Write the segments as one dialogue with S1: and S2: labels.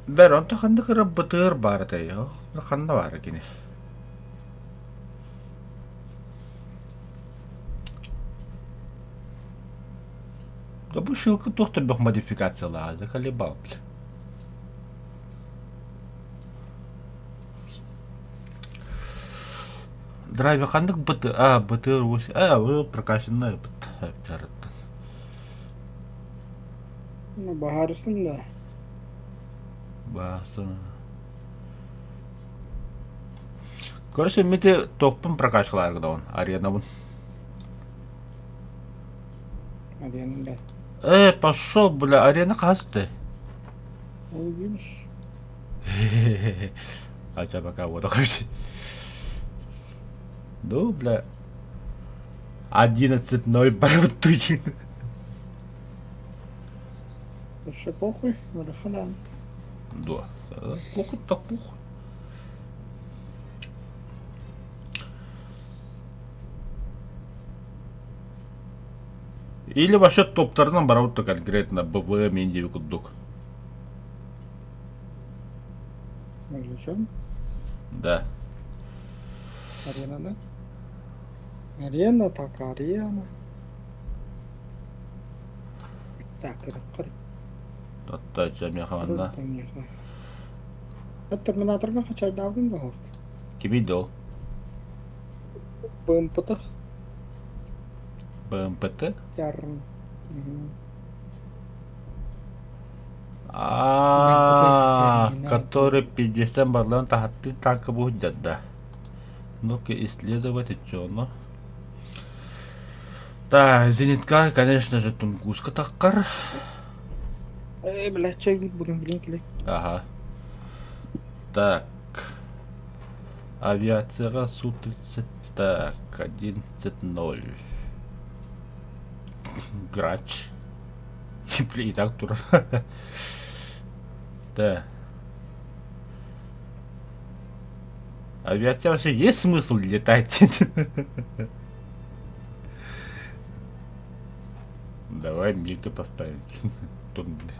S1: Ben on takan da kara batır barata yo. Nakan da var gene. Da bu şılkı doktor bir modifikasyyalar kali babl. Драйвер хандык бытыр ось вы прокачанный быт жарыттын.
S2: Bahar üstünde.
S1: Басын. Короче, мите топпун прокачкалар да он арена бун.
S2: Hadi yanında.
S1: Пошел, бля, арена касты.
S2: Olmuş.
S1: Хотя пока вот такой. Ну, бля. 11-0 барутуй.
S2: Еще похуй, надо халян.
S1: Да. Пухать так пухать. Или вообще топтарынан барабытты конкретно ББ мен деп куддук.
S2: Öyle şey.
S1: Да.
S2: Arenada. Arena tak arena. Так, кыр.
S1: Татта жамия хаманда.
S2: Терминаторга качай давдың да хок.
S1: Кибиди ол?
S2: БМП-ты.
S1: БМПТ?
S2: Ярым.
S1: Который 50 барлан тахатты танка будет да. Ну-ка исследовать что, ну. Да, зенитка, конечно же, Тунгуска таккар.
S2: Блядь, чай будем клик.
S1: Ага. Так. Авиация Су-30. Так, 11-0. Грач. И так тур. Да. Авиация вообще есть смысл летать? Давай Мика поставить. Тут, бля.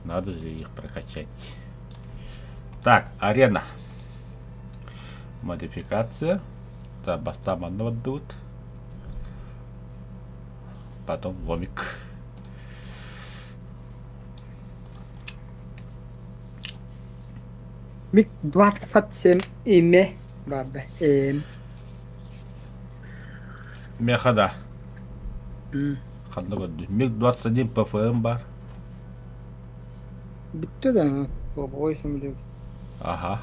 S1: Надо же их прокачать. Так, арена. Модификация. Да, бастаманно отдают. Потом ломик.
S2: MiG-27 M vardı.
S1: Мехада. МиГ-21 ПФМ бар.
S2: Bitti de baba şimdi.
S1: Ага.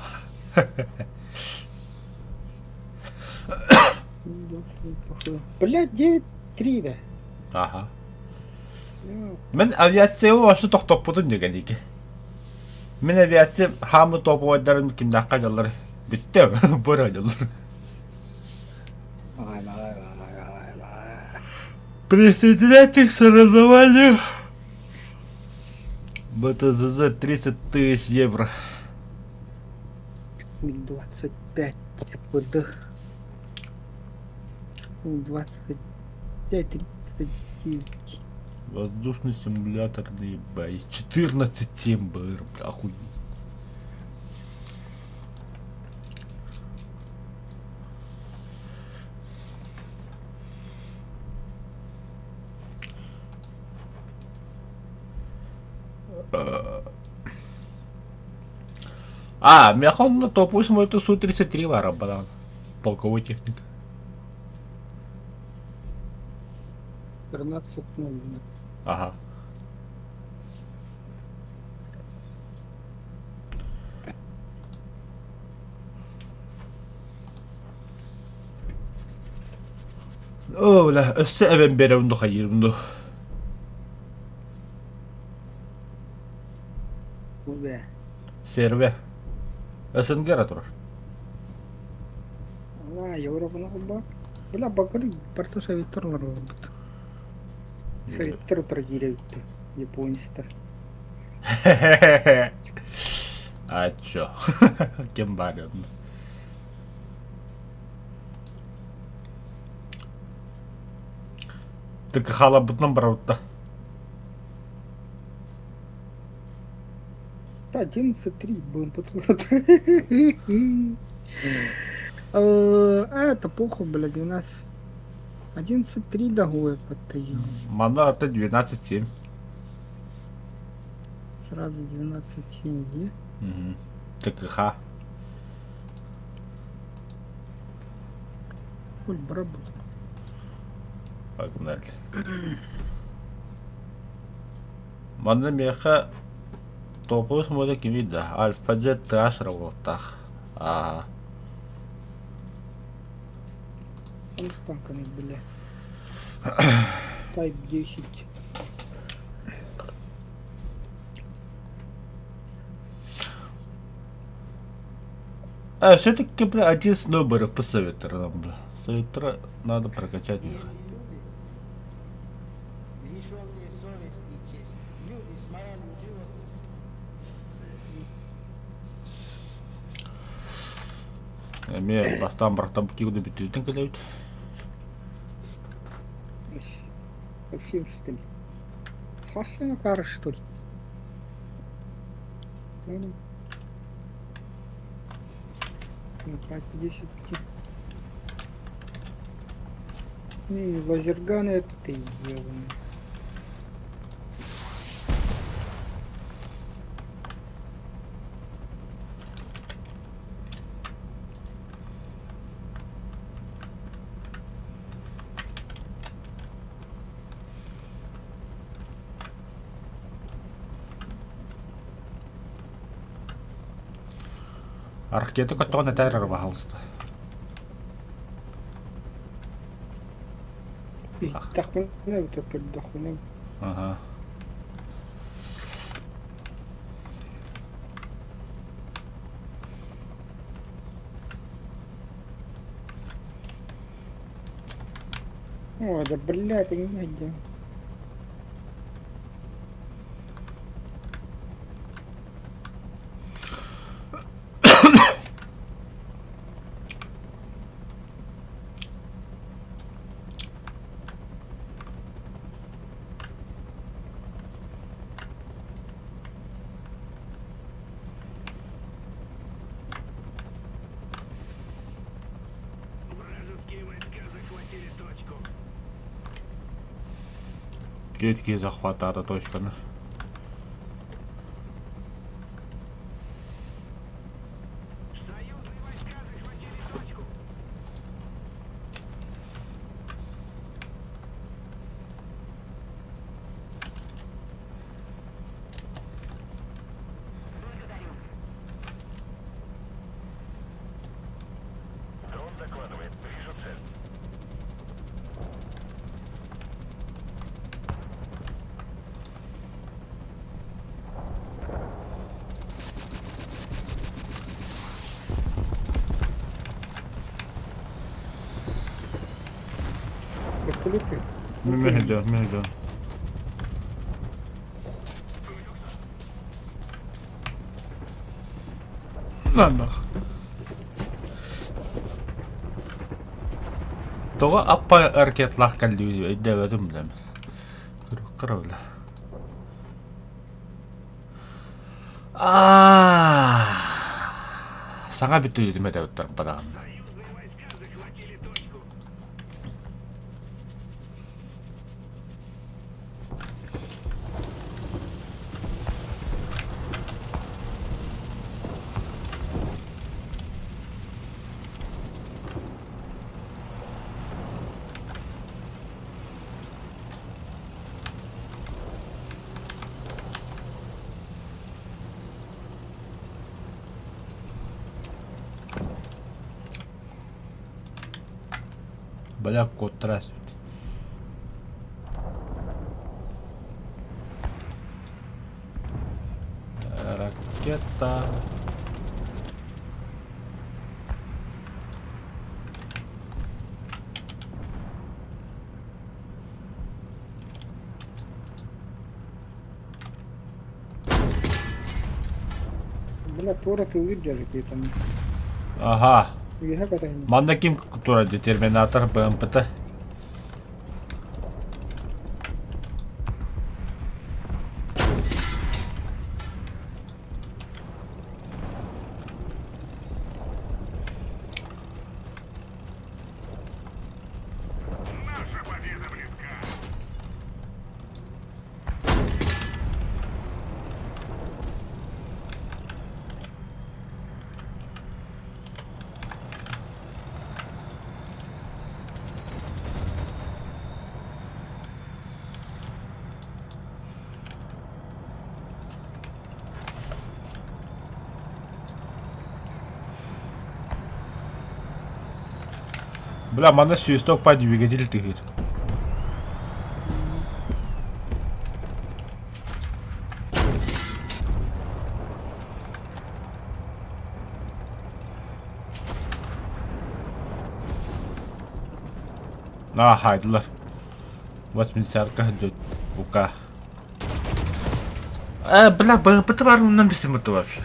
S2: Блядь, 9-3 да.
S1: Ага. Мен авиация вообще тоқтап будым деген екен. Мен авиация хамы топы ойдарын кимде аққа жалар. Бітті, бір ойлар.
S2: Vay.
S1: Присоединяйтесь к соревнованию. БТЗЗ 30 тысяч евро.
S2: MiG-25 ПД. 25-39.
S1: Воздушный симуляторный бой. 14 МБР. Охуеть. Мехон на топ 8 это Су-33 вара, банан. Полковой техник.
S2: 13-0.
S1: Ага. О, бля, өссе әбен беремді қайырымды.
S2: Bu be.
S1: Сербия. СНГ ратур.
S2: Vay Avrupa'na bak. Bula bakın parti Sovyetler Sovyetler торгили bitti. Японистар.
S1: А чё? Кем барен? Так халабытнан барабытта.
S2: Да, 11-3 будем подсмотреть. Это похуй, блядь, 12. 11-3 догоя подтаил.
S1: Мана это 12-7.
S2: Сразу 12-7, где?
S1: Угу. ТКХ.
S2: Хуй барабан.
S1: Погнали. Мана меха 9 мода кимида. Альфа-джет TH работах. Ага.
S2: Он танканы, бля. Type 10.
S1: А все-таки, бля, один из номеров посоветовал нам, бля. Советра надо прокачать.
S3: Люди, лишенные совести и чести, люди с моралью животных.
S1: Мне бастан братан бутилку битюден калают.
S2: Совсем что ли? Совсем кара что ли? Понял? Ну, 5-10. Лазерганы это ебаный.
S1: Ракеты котоны террор пожалуйста.
S2: Дохуна, только дохуна.
S1: Ага.
S2: О, да бля, понимать, да.
S4: Вражеские войска захватили точку.
S1: Кетки захвата это точка. Да?
S4: Союзные войска захватили точку. Дрон докладывает. Вижу цель.
S2: Вертолеты.
S1: Медленно. На нах. Тога аппа ракетлах каллуу иддэвэдэм лэм. Кырвла. Сага битүү дэмэдэ падаан.
S4: Союзные войска захватили точку.
S1: Бля, кот здравствуйте. Ракета.
S2: Бля, Тора ты увидишь какие-то.
S1: Ага.
S2: Или как это?
S1: Манда ким турады терминатор БМПТ. Бля, мана сүйісток па двигатель тыгыр. Хайдылар. 80-ка дөт. Ука. Бля, БМП-ті бар, оннан бісі мұты вообще.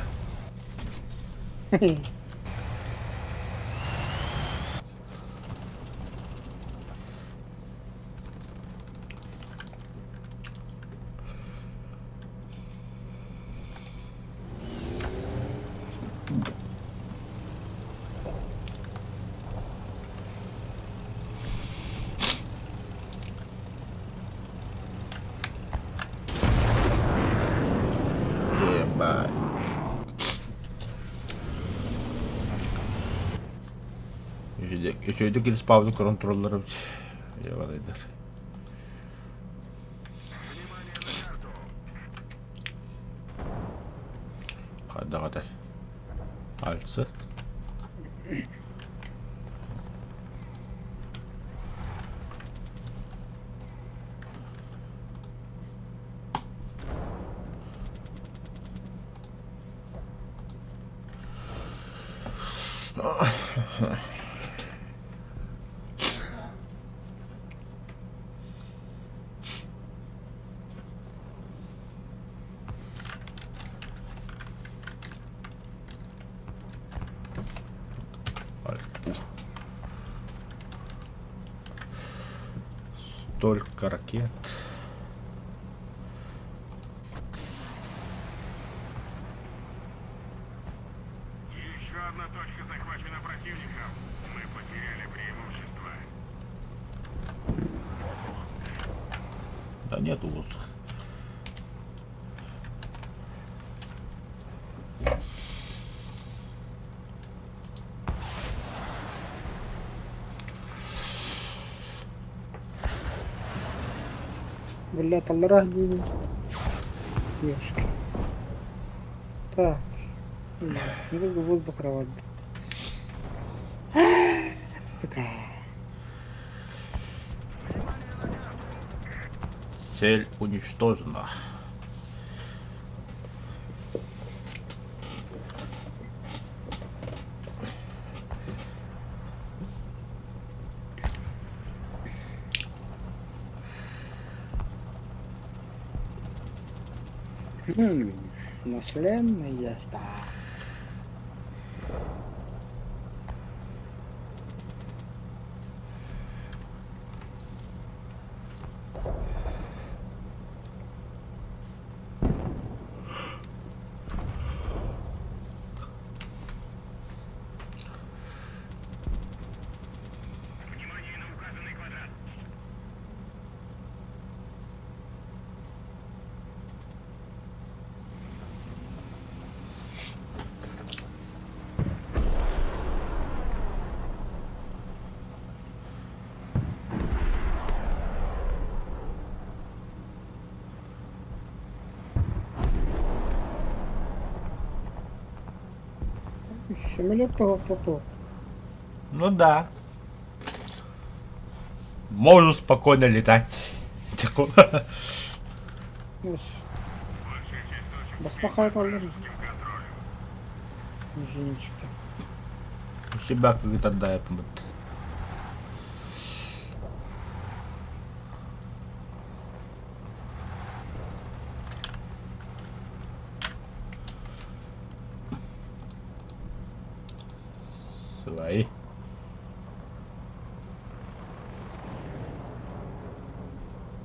S1: Ебать. Еще öyle geri spavnı kontrolleri yavalaydır. Hadi. Alsı. Столько ракет.
S4: Еще одна точка захвачена противником. Мы потеряли преимущество.
S1: Да нет воздуха.
S2: Бля, талрах будет. Ёшки. Так. Надо воздух рвать. Такая.
S1: Цель уничтожена.
S2: Наследная езда.
S4: Внимание на указанный квадрат.
S2: Самолет того поток.
S1: Ну да. Можу спокойно летать. Такой.
S2: Басмахай калдырым. Извините.
S1: У себя как-то да, я помню. Свои.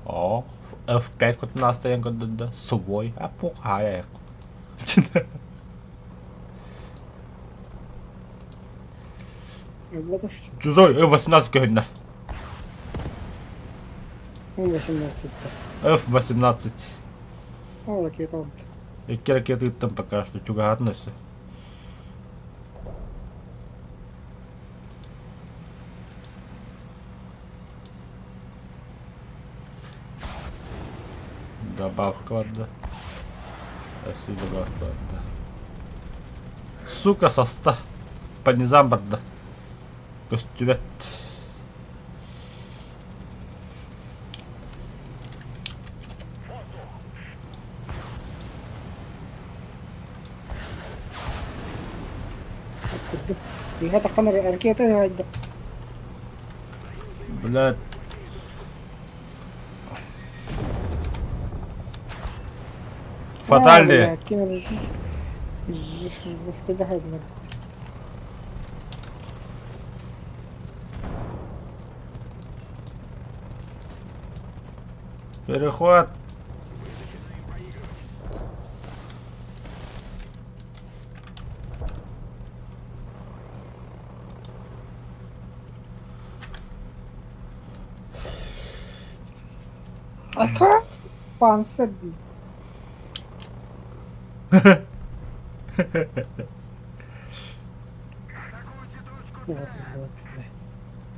S1: О, F5 като настоен като да свой, а пухая.
S2: Вот что.
S1: Чужой F18 кönne.
S2: Он 18.
S1: F18.
S2: О, ракета вот.
S1: Ikke ракеты там пока что чуга относится. Добавка вода. Спасибо, добавка вода. Сука, соста. По низам борда. Костювет.
S2: Kırdım. Bir hata kanar harekete haydi.
S1: Блядь. Фатальный.
S2: Кинер стыда haydi.
S1: Переход.
S2: Aka Panzer bir.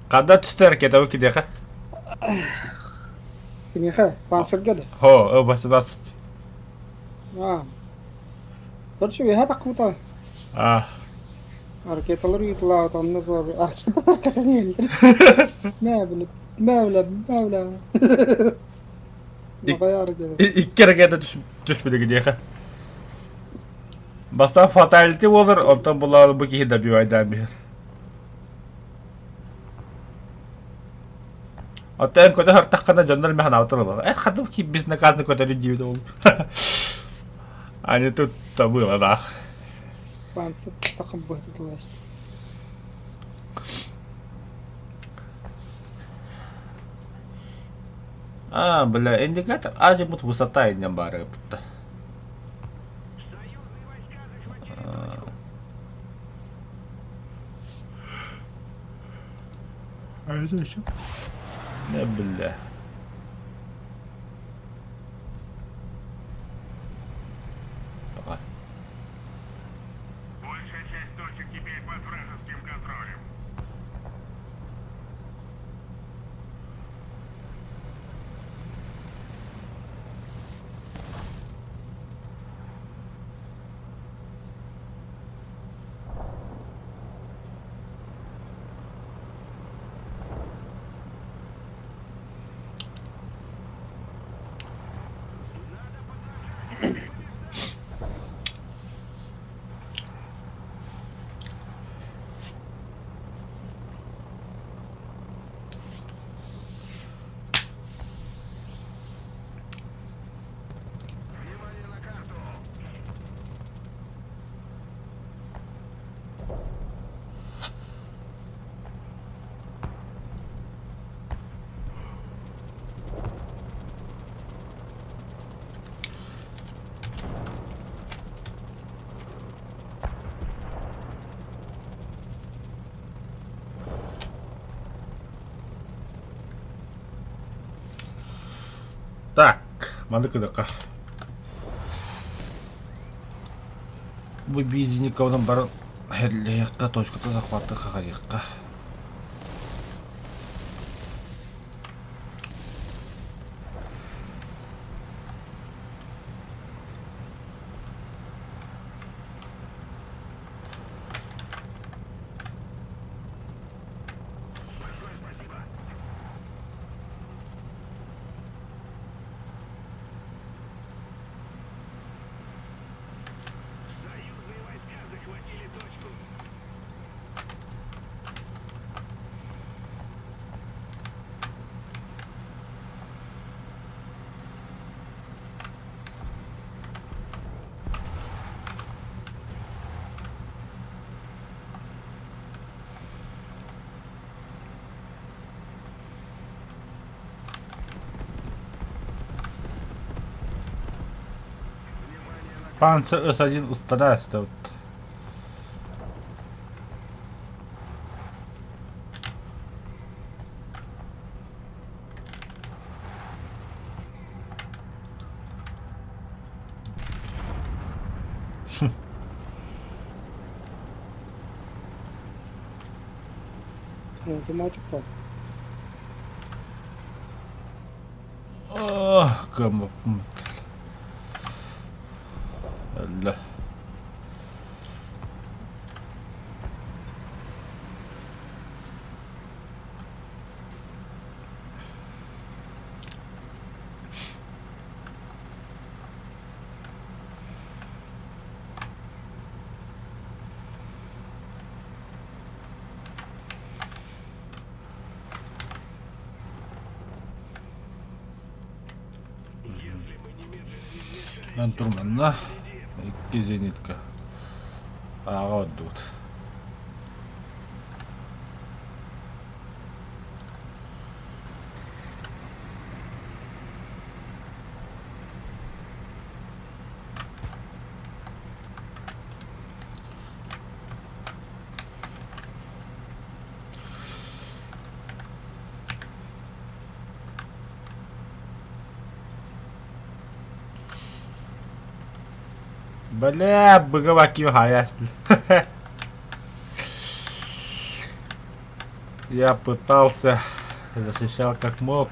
S1: Когда тустар кета уки деха?
S2: Ini ha Panzer gede.
S1: Ho, bas.
S2: Ha. Terus bir hata kutu.
S1: Ah.
S2: Hareketleri itla ondan sonra arkadan gelir. Mevla. Bakaya hareket.
S1: İlk kere keta düşmedi gidiyor. Basa fatality olur, ondan bular bu ki de bir aydan bir. Hatta en kötü her takana canlar mehan avtırlar. Hadım ki biz ne kadar kötü bir olur. Hani tut tabu da.
S2: Panzer takım bu işte.
S1: Ah, бля, индикатор азимут высота и не бары. А это еще? Не, бля.
S4: Большая часть точек теперь под вражеским контролем.
S1: Так, мандыкыдыкка. Выбеденниковның бар херлеяққа точката захватты қағайыққа. Панцир С1 устарается вот.
S2: Ну, ты мальчик пал.
S1: Ох, кому. Ля. Ben turmanına. İki zenitka. Ağa oddut. Бля, быговаки ясно. Я пытался, защищал как мог.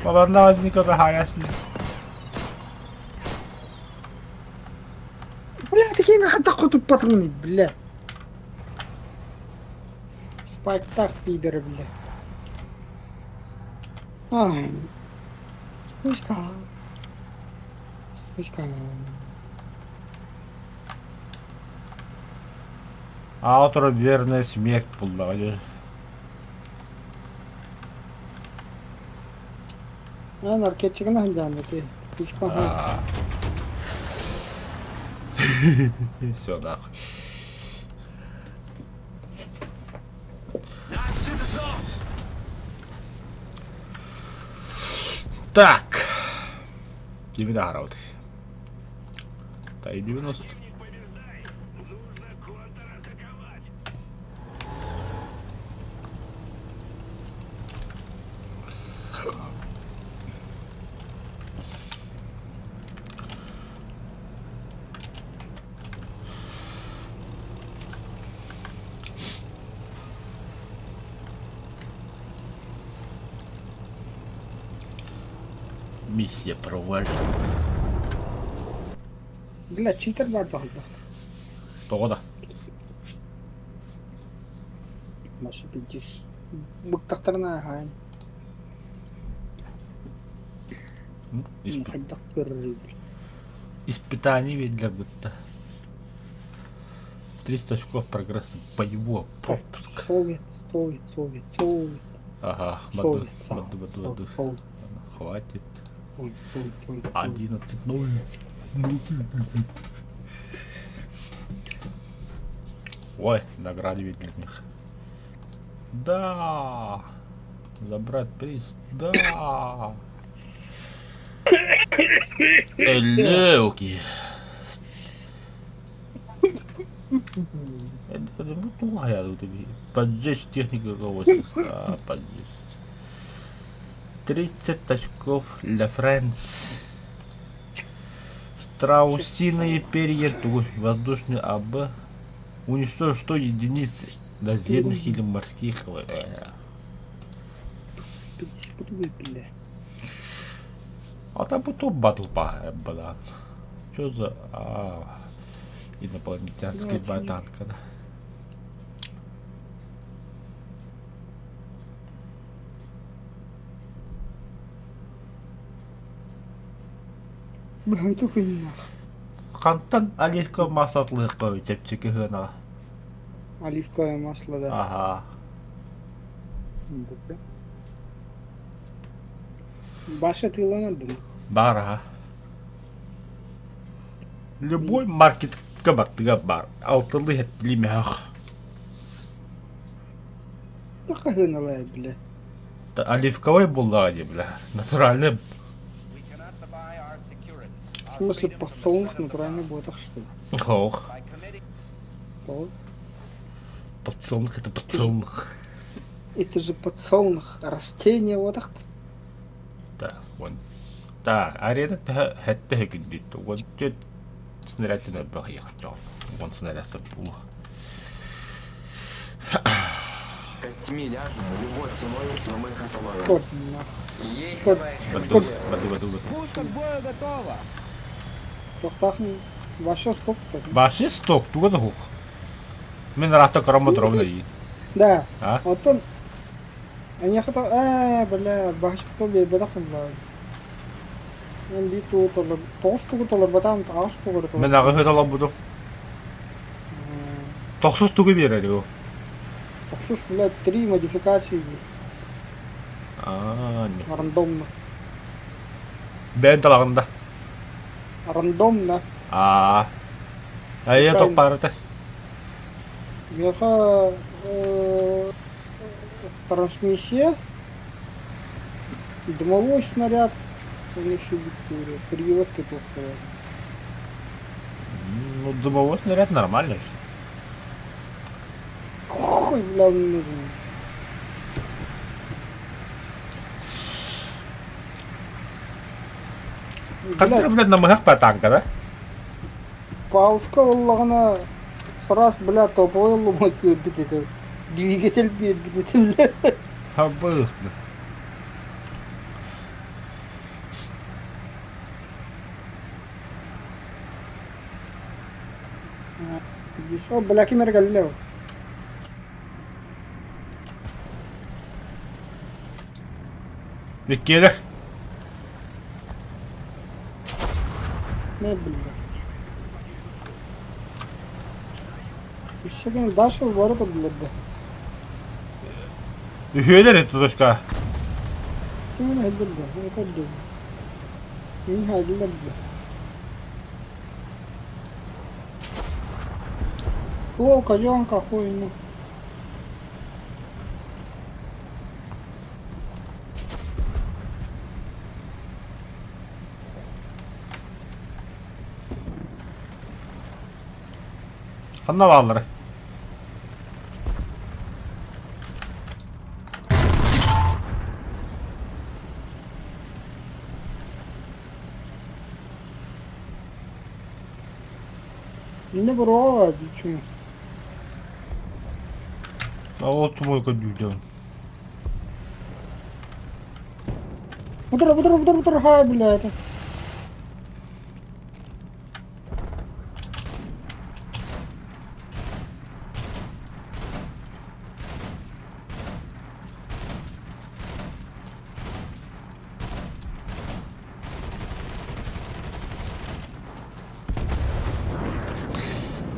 S1: Babamda возникла ясно.
S2: Бля, такие нахуй тут патроны, бля. Спайк-так, пидоры, бля. Слышка. Слышка.
S1: Автор верная смерть была.
S2: Наркетчигine hangi Пучка.
S1: Все нахуй. Так. Тебе наград. Та и 90. Миссия провальна.
S2: Бля, читер var dalda.
S1: Тоғда.
S2: Маша пиздец. Быктактарына хайн. Хайдак көррү.
S1: Испытание ведь для будто. 300 очков прогресса боевого пропуска.
S2: Совет.
S1: Ага,
S2: Совет.
S1: баду. Хватит.
S2: Ой.
S1: 11-0. Ой, награды ведь для них. Да. Забрать приз. Да. Элеуки. Ну, я тут поджечь технику руководства. Поджечь. 30 очков для Франции. Страусиные перья, воздушный АБ. Уничтожить 100 единиц наземных или морских.
S2: Бля.
S1: А там потом батл была. Что за инопланетянский ботанка, да?
S2: Бля, только не нах.
S1: Кантан оливковый масатлы қой тепчеки хына.
S2: Оливковое масло, да.
S1: Ага.
S2: Баша тыйланады.
S1: Бара. Любой маркет кабартыга бар. Алтылы хетлимех.
S2: Така хыналай, бля.
S1: Оливковый булдади, бля. Натуральный.
S2: В смысле, подсолнух натуральный ботах, что ли?
S1: Ох.
S2: Вот.
S1: Подсолнух это подсолнух.
S2: Это же подсолнух, растение ботах.
S1: Да, вон. Да, арена хетте хегдит. Вон тет снаряд на бахи хотел. Вон снаряд был.
S5: Костями ляжем любой ценой, но мы их остановим.
S2: Скот, нах. Скот.
S1: Баду.
S3: Пушка к бою готова.
S2: Тохтахни. Ваша стопка.
S1: Баши сток, туга да хух. Мен рата карама дровна и.
S2: Да.
S1: А?
S2: Вот он. Они хотел, бля, башка бедахан бля. Он биту толар, тостугу толар, батам астугу
S1: Мен
S2: толар.
S1: ага хөдөлө буду. Тохсус туга берер его.
S2: Таксус, бля, 3 модификации
S1: Не.
S2: рандомно.
S1: Бен талагында.
S2: Рандомно.
S1: Айя
S2: Случайно.
S1: токпарыта.
S2: Меха трансмиссия. Дымовой снаряд. Еще битуры. Привод ты тут сказал.
S1: Ну, дымовой снаряд нормально же.
S2: Хуй, бля, он не нужен.
S1: Кадыр, блядь, намыгак па танка, да?
S2: Пауска Аллахына сарас, бля, топовой ломать битет. Двигатель битет, бля.
S1: Хабыз, бля.
S2: Здесь, о, бля, кемер галлео.
S1: Виккелер.
S2: Не, бля. Еще один дальше в ворота, блядь, да.
S1: Үхелер тутушка.
S2: Ну, не, бля, это, бля. Не, бля, бля. О, козёнка, хуй, ну.
S1: Канаваллары.
S2: Не бро, почему?
S1: А вот мой кодюден.
S2: Бутер, хай, бля, это.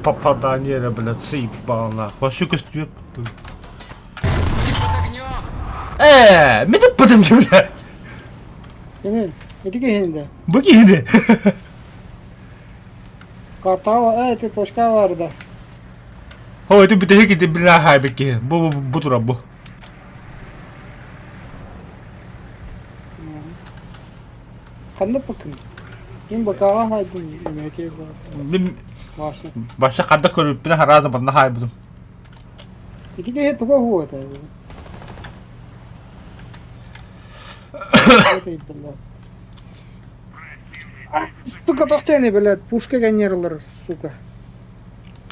S1: Попадание, блядь, съебал нахуй. Вообще костюм. Меня потом, бля.
S2: Не, иди генде.
S1: Богиня.
S2: Картава, ты точка варда.
S1: Ой, ты битахи, ты, бля, хайбеки. Бутурабу.
S2: Канда пакын. Ин бакага хайдын, имеке ба.
S1: Мен
S2: Ваша.
S1: баша кадда көрүп, бина хараза барна хайбудум.
S2: Иди ге туга хуа та. Сука, тохтяне, блядь, пушка генералар, сука.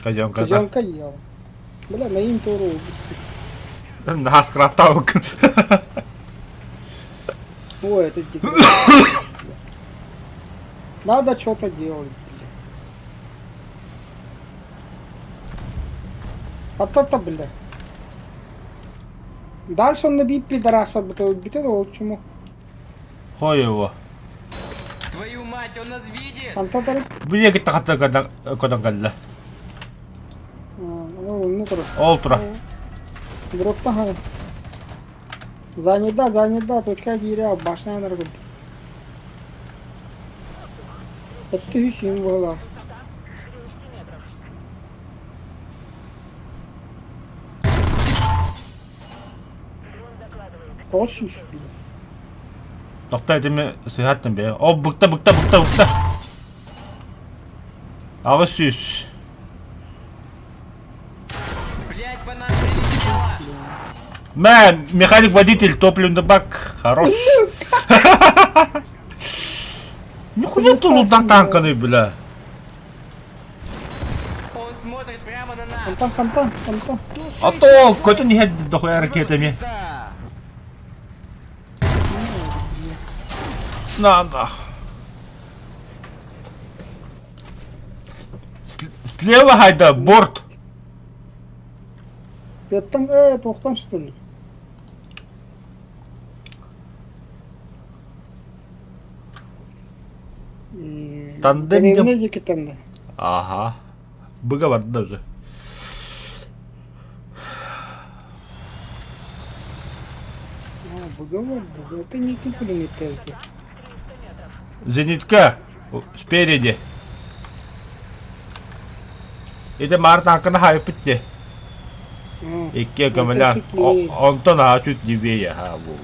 S1: Кajam kaza.
S2: Козёнка ел. Бля, моим туру.
S1: Нас краптаук.
S2: Ой, это дико. Надо что-то делать, бля. А то-то, бля. Дальше он набит пидорас, вот это вот чему.
S1: Хой его.
S3: Твою мать, он нас видит!
S2: Антатары.
S1: Бия kita kata kadang kalla.
S2: Ну, короче.
S1: Ол тура.
S2: Дропта, ха. Занята, точка гиря, башня наргыл. Это хищим была. Точно, бля.
S1: Тохта эдеме сыйхаттан бе. О, букта. Агыс сүйүс.
S3: Блять, по нам прилетело!
S1: Механик-водитель, топливный бак. Хорош. Нихуя ты лута танканы, бля.
S3: Он смотрит прямо на нас!
S2: Хантан.
S1: А то, какой-то не хэд дохуя ракетами.
S3: Да.
S1: На. Слева хайда, борт.
S2: Ты там, тоқтан что ли?
S1: Тандем
S2: Деревне деки танда.
S1: Ага. Быга var da уже.
S2: Выговор, да. Это не ты пулеметайки.
S1: Зенитка. Спереди. Это Марта hakkında haypıttı. İki kömelen. Ondan daha чуть левее. Ha bu.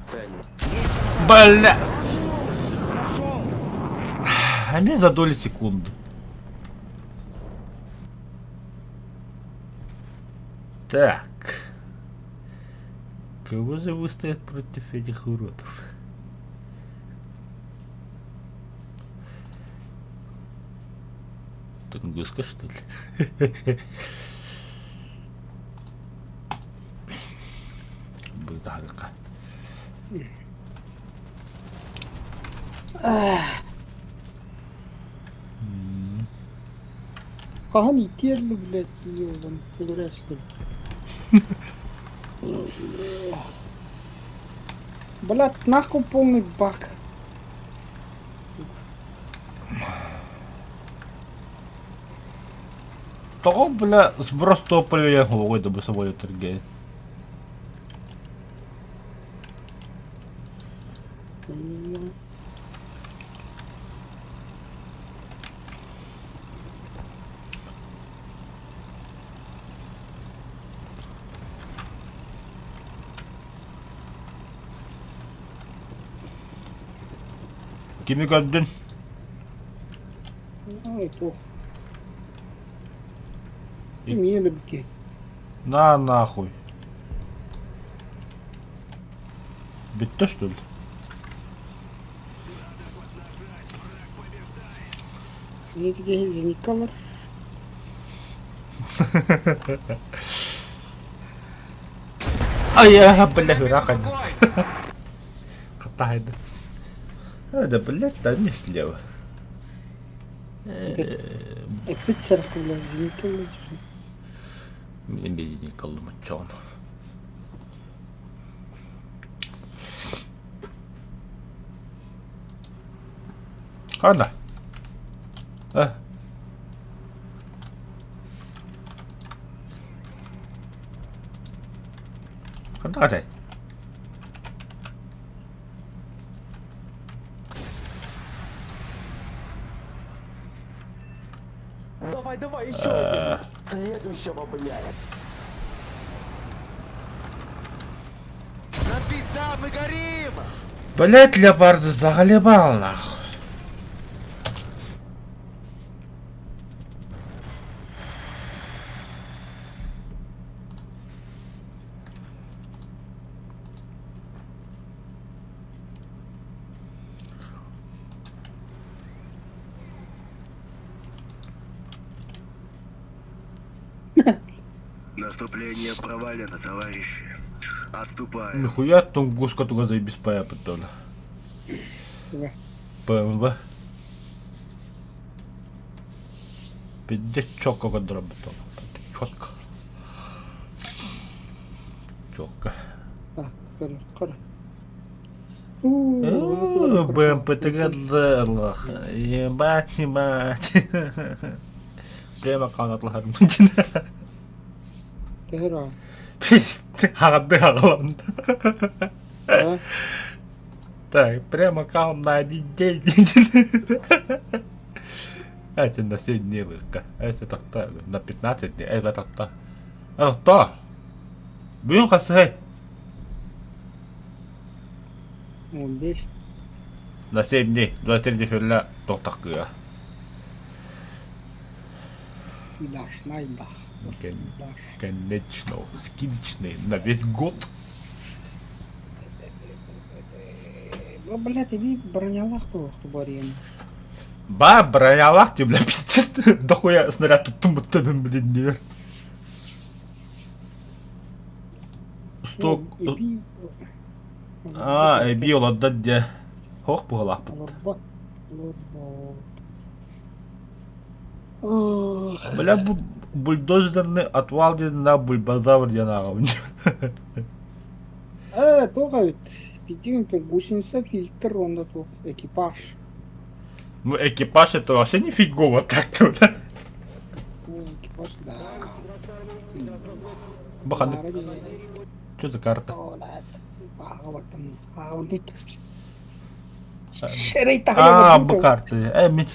S5: Цель.
S1: Бля. Они за доли секунды. Так. Кого же выстоят против этих уродов? Тунгуска, что ли? Быдарка.
S2: Ага, не терли, блядь, ёбан. Ты дурак, что ли? Блядь, нахуй полный бак.
S1: Того, бля, сброс топлива я головой до бысовой торгеет. Kimi gördün?
S2: Ай, пох. Мне любки.
S1: На нахуй. Bitti что ли?
S2: Мне такие заникалар.
S1: Ай, я, бля, рака. Катает. Да, блядь, да не слева.
S2: Опять сарка, блядь, заникалар.
S1: Мне без не колымачон. Хана. Хана катай.
S5: Давай, давай, еще один. Следующего, блядь.
S3: Нам пизда, мы горим!
S1: Блять, леопарды заголебал нахуй.
S6: Наступление провалено, товарищи. Отступаем.
S1: Нихуя Тунгуска туга заебись потом.
S2: Да.
S1: ПМВ. Пиздец чётко подработал. Чётко. Чётко.
S2: Так, кара.
S1: БМП тыгадылах. Ебать, ебать. Прямо канатларым.
S2: Тегеран.
S1: Хагады хагалан.
S2: Да?
S1: Так, прямо каун на один день. Это на 7 дней лыжка. Это так-то на 15 дней. Это так-то. Это то. Бьем косой.
S2: Он здесь.
S1: На 7 дней. 23 февраля. То такое.
S2: Скидаш, найдах. Скидаш.
S1: Конечно. Скидочный на весь год.
S2: Ну, блядь, иди бронялах того, кто борьян.
S1: Ба, бронялах ты, бля, пиздец. Дохуя снаряд туттум мен билиннер. Сток.
S2: Эпи.
S1: Эби оладда де. Хох бугалак.
S2: Олорба.
S1: Бля бу бульдозерны отвал на бульбазавр янагам.
S2: Тоға бит. Питин гусеница фильтр, онда тоқ экипаж.
S1: Ну экипаж это вообще нифигово так-то, да?
S2: Экипаж, да.
S1: Баханы. Что за карта? Бу карты. Мен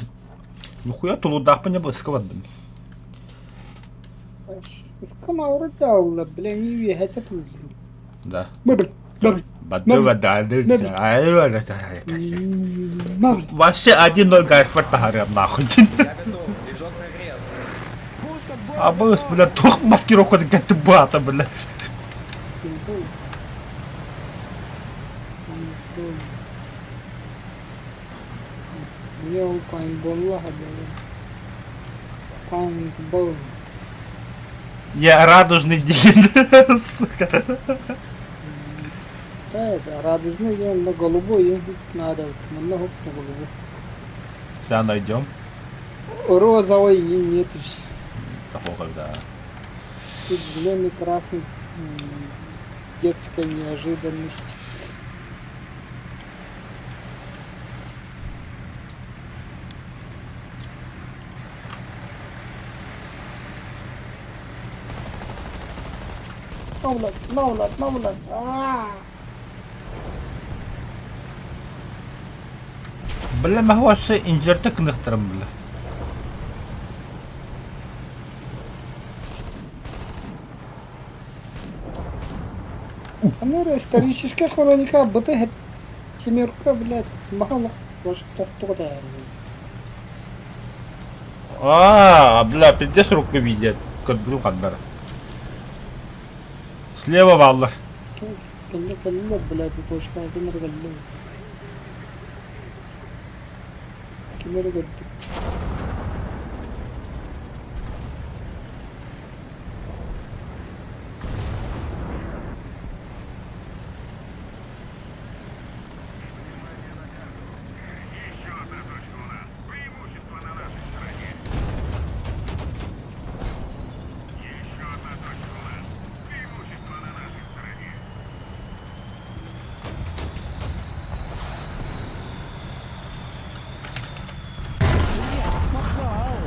S1: нихуя тулудах по небу складным.
S2: Кам ауратаула, бля, не вехата тут.
S1: Да.
S2: Мабл.
S1: Вообще 1-0 Гайфорд тахарем нахуй. А мы, бля, тух маскировка какая-то бата, бля.
S2: Yo, paintball paintball.
S1: Я радужный день, сука.
S2: Это радужный день, но голубой надо, много голубой.
S1: Сейчас найдем.
S2: Розовый нет.
S1: Такого, да.
S2: Тут зеленый, красный. Детская неожиданность. Навлад.
S1: Бля, ما هو شيء انجرتك نخترم بلا.
S2: Она историческая хроника, БТ семерка, блядь, мало. Может, что-то.
S1: Бля, пиздец руку видят. Как был кадр. Слева валла.
S2: Калла, блядь, точка, это калла. Кемер гад.
S4: Еще одна точка у нас. Преимущество на нашей стороне. Еще одна точка у нас. Преимущество на нашей стороне.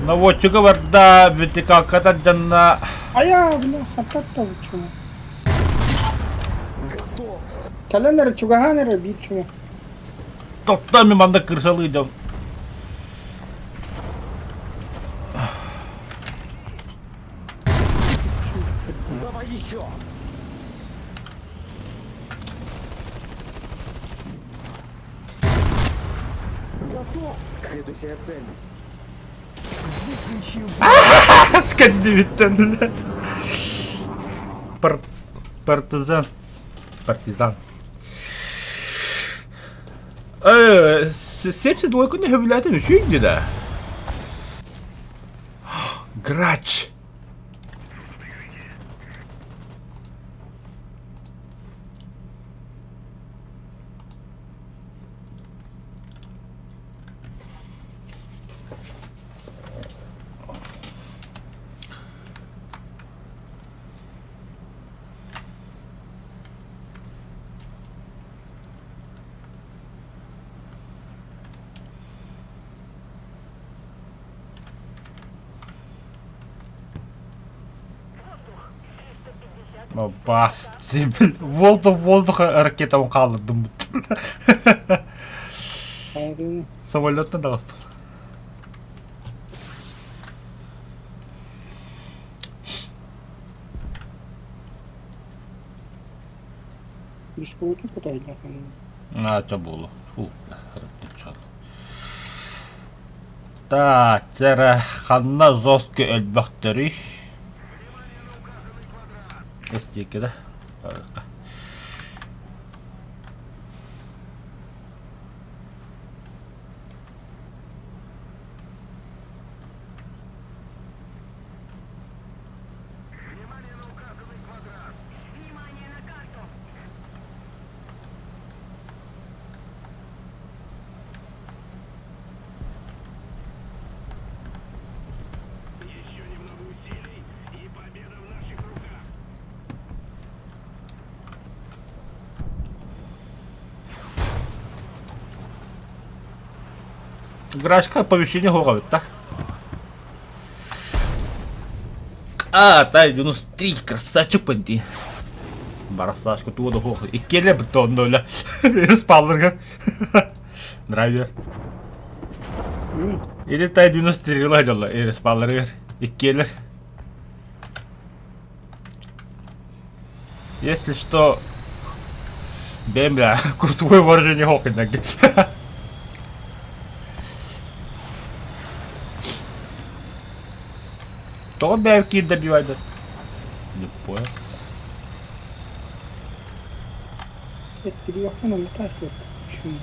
S1: Наводчик варда, вертикал катар жанна.
S2: А я, бля, хатата чума. Календар чугаганера бит чума.
S1: Топтами манда кырсалы идем.
S5: Давай еще. Готов. Следующая цель.
S1: Скандивитен, бля. Партизан. 72 не является ничего не да. Грач. Басти, блин. Воздуха ракетам қалдым. Самолет надо.
S2: Беспилотник пытаюсь,
S1: Это було. Фу, нічого. Так, це ханна жорсткі ельбахтері. Стільки, да? Грашка оповещение хоговит, да? А, тай 93, красавчик панти. Барасашка туода хох. И келе бетон доля. Спаллерга. Драйвер. Или тай 93 ладила, или спаллерга. И келер. Если что... Бембля, курсовое вооружение хохать ноги. Кто бявки добивает? Не понял.
S2: Это переехал на метасе. Почему?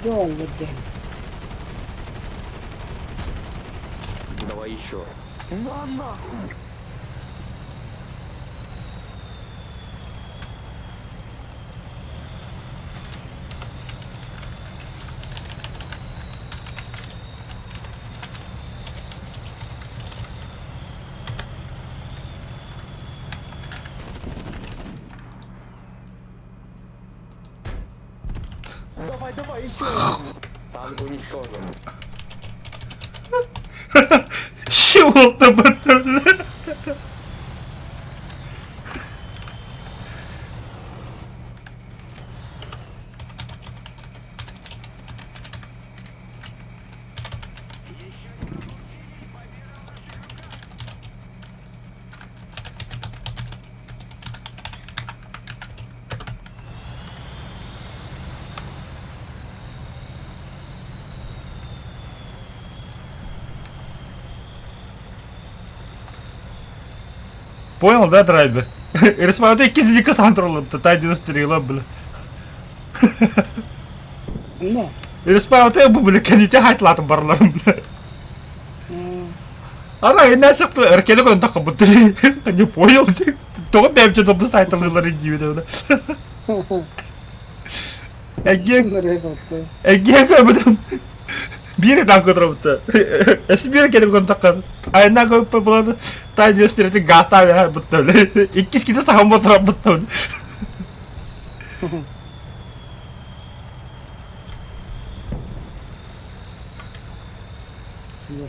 S2: Да, вот да.
S5: Давай еще. На нахуй. Давай еще. Танк уничтожен.
S1: Чего-то батальон. Понял, да, драйвер? Ирсмауты кизди касантролы-то, тай 93 бля.
S2: Ну,
S1: Ирсмауты бля, каните хайтлатын барларым бля. Ара, энэ асықты эркеді көн тақы бұтты. Не понял, тоғы бәмчі добы сайтылылар индивиді бля. Әге көбідің бири танк отырыпты. Эсбир келіп көн тақы. Айна көпі бұланы. Тай 93 газ тағы бұтты бля. Иккіз кеті сағым отырап бұтты бля.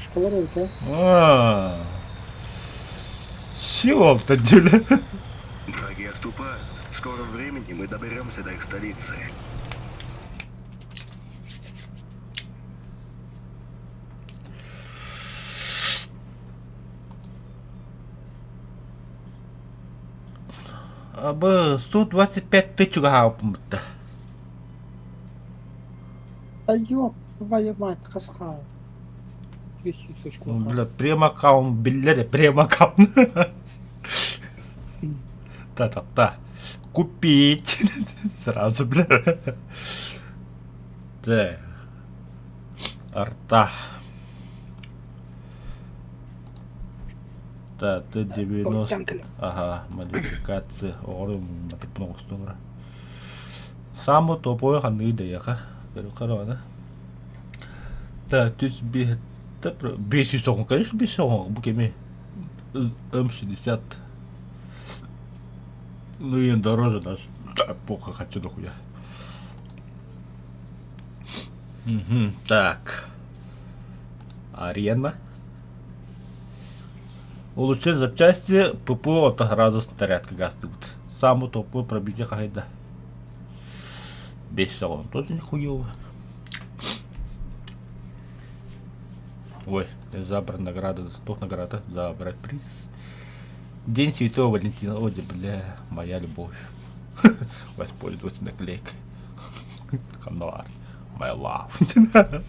S2: шкалар это.
S1: Чего-то, Дюля?
S6: Враги отступают. В скором времени мы доберемся до их столицы.
S1: Су-25 ты чего хаупом-то?
S2: Да ёб, твою мать, хасхал.
S1: Бля, премакаун, бля, премакаун. Та-та-та. Купить. Сразу, бля. Так. Арта. Да, Т-90. Ага, модификация. Орым, типа много стора. Самый топовый ханды идея-ка. Короче, да, то есть без сисок, конечно, без сисок, буками М60. Ну и дороже даже. Да, плохо хочу дохуя. Угу, так. Арена. Улучшить запчасти, ППО от градус зарядка газ тут. Самый топовый пробитие хайда. Без салона тоже нихуево. Ой, забрать награда, сток награда, забрать приз. День Святого Валентина, о, бля, моя любовь. Воспользоваться наклейкой. Кануар, my love.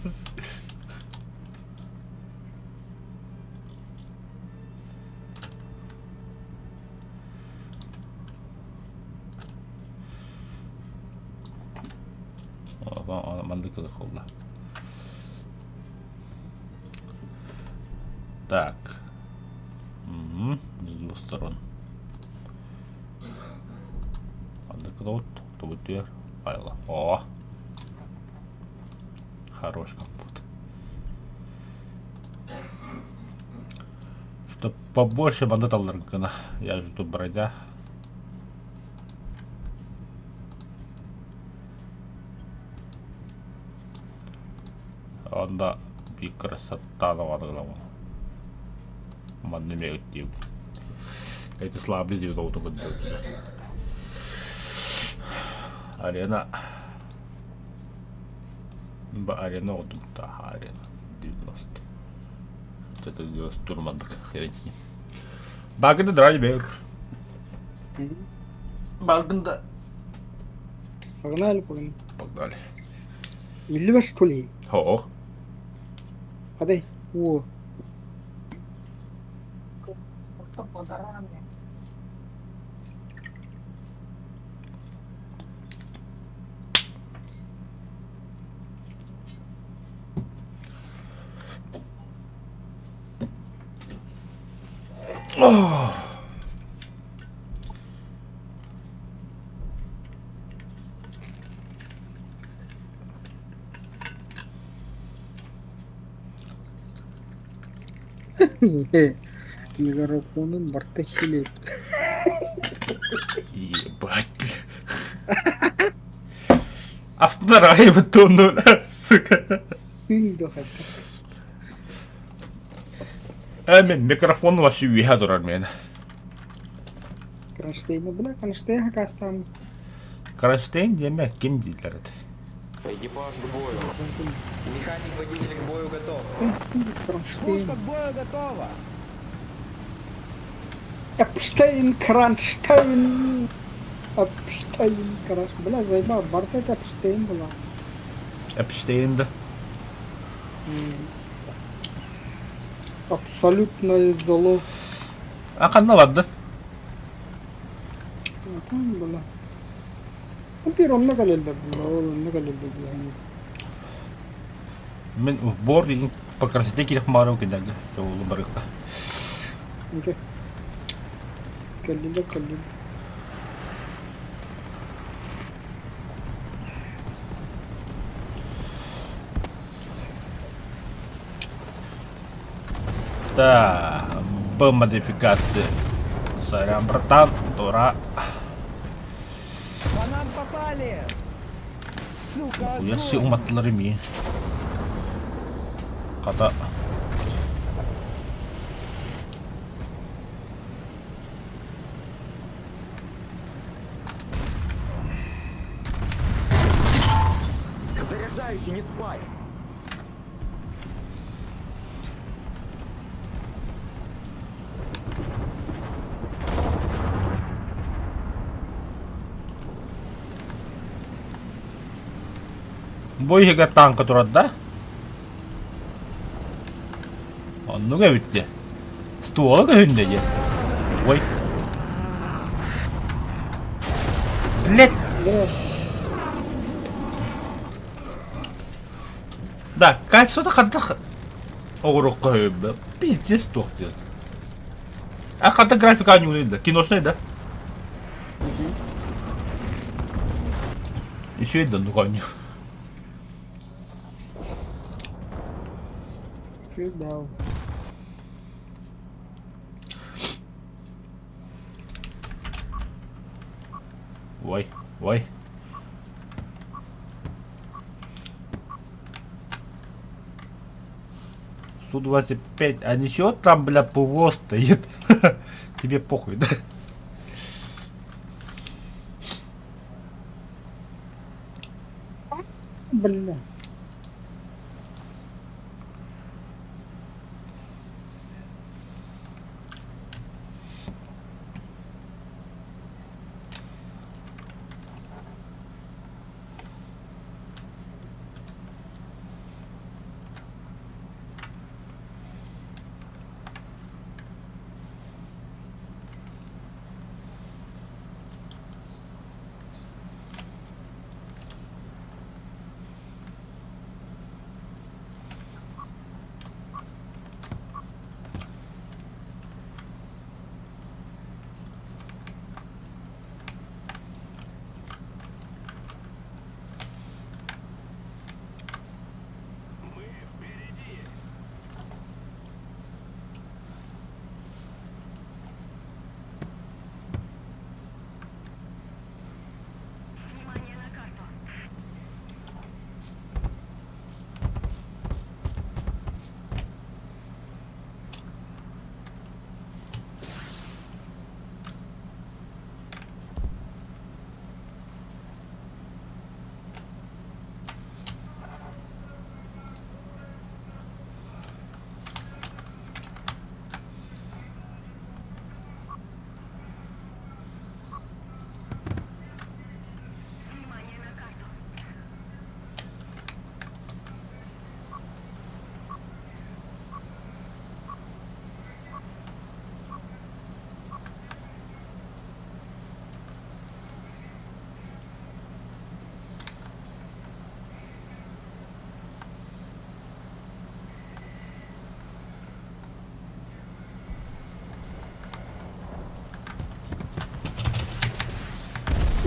S1: Мандыка захолла. Так. С двух сторон. Мандыка вот, то будет айла. О! Хорош компот. Чтоб побольше монет алыркана. Я жду бродя. Анда бик красота навадыгыламы. Манныме өттеу. Эти слабые зевут аутогод. Арена. Арена отым та арена. 90. Что-то 90 турмандык. Хрен с ним. Багында драли бер. Багында.
S2: Погнали.
S1: Погнали.
S2: 55 что ли?
S1: Хо.
S2: Подай. О. Мегафонun барта силит.
S1: Ебать, бля. Останови бутону, сука. Мен микрофон вообще вихадурар мен.
S2: Кронштейн, бля, Кронштейн хакастам.
S1: Кронштейн демек ким дейлер это?
S5: Экипаж к бою. Механик-водитель к бою готов.
S2: Кронштейн.
S3: Пушка к бою готова.
S2: Эпштейн, Кронштейн. Эпштейн, Кронштейн. Бля, заебал, барта это Эпштейн была.
S1: Эпштейн да.
S2: Абсолютное зло.
S1: А канна вадды?
S2: Там была. Ампир онна калелдер, онна калелдер.
S1: Мен бор по красоте кирих мару кидага. Жолу барыкка.
S2: Окей. Калелдер.
S1: Да, Б-модификация. Сорян, братан, дура.
S3: По нам попали. Сука,
S1: Я
S3: огонь.
S1: все уматларыми. Ката.
S5: Заряжающий, не спать.
S1: Бойга танка турат да? Оннуга битти. Стволга хүндеги. Ой. Блять. Да, качество хадах. Огурукка хөббе. Пиздец тохтет. А хата графика не улида. Киношный да? Еще и да, ну коню.
S2: Да.
S1: Ой. Су-25, а ничего там, бля, ПВО стоит. Тебе похуй, да?
S2: Бля.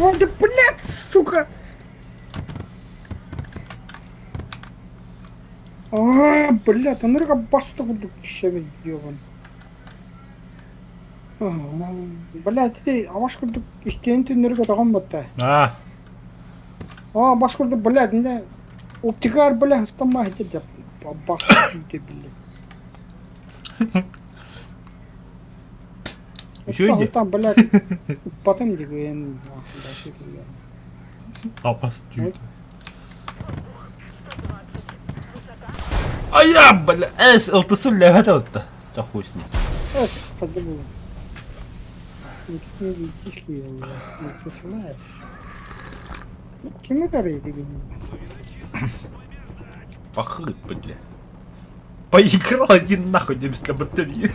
S2: Вот, да, блядь, сука! Блядь, анырга басты курдук ишеме, ёбан. Блядь, иди, аваш курдук иштен түнөргө таган батта. Баш курдук, блядь, инде оптикар, блядь, стамма хите деп басты түнде, блядь.
S1: Еще иди.
S2: Там, блядь, потом деген, дальше деген.
S1: Опас түйді. Ая, бля, ылтысы ләвәт өтті. Та хуй с ним.
S2: Эс, когда было. Не видишь ли, ты слышишь? Кем это рейдиги?
S1: Похыт, бля. Поиграл один нахуй, демская батарея.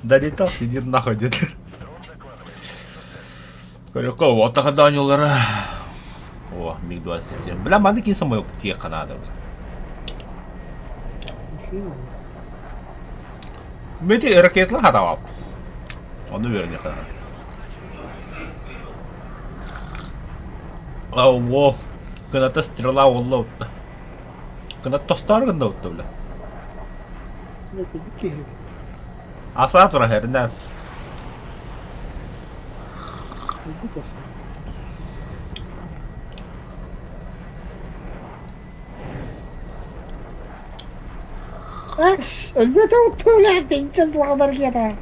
S1: Долетал, сиди нахуй, дед. Коряко, вот так данилары. О, МиГ-27. Бля, маны кейін самолет тие қанады. Менде ракетлар хадап. Оны верне қанады. О, кыната стрела олла утта. Кыната тостаргында утта, бля. Аса тұра херінер.
S2: Аш, ölmedi o tuğla, finçez lağdar gede.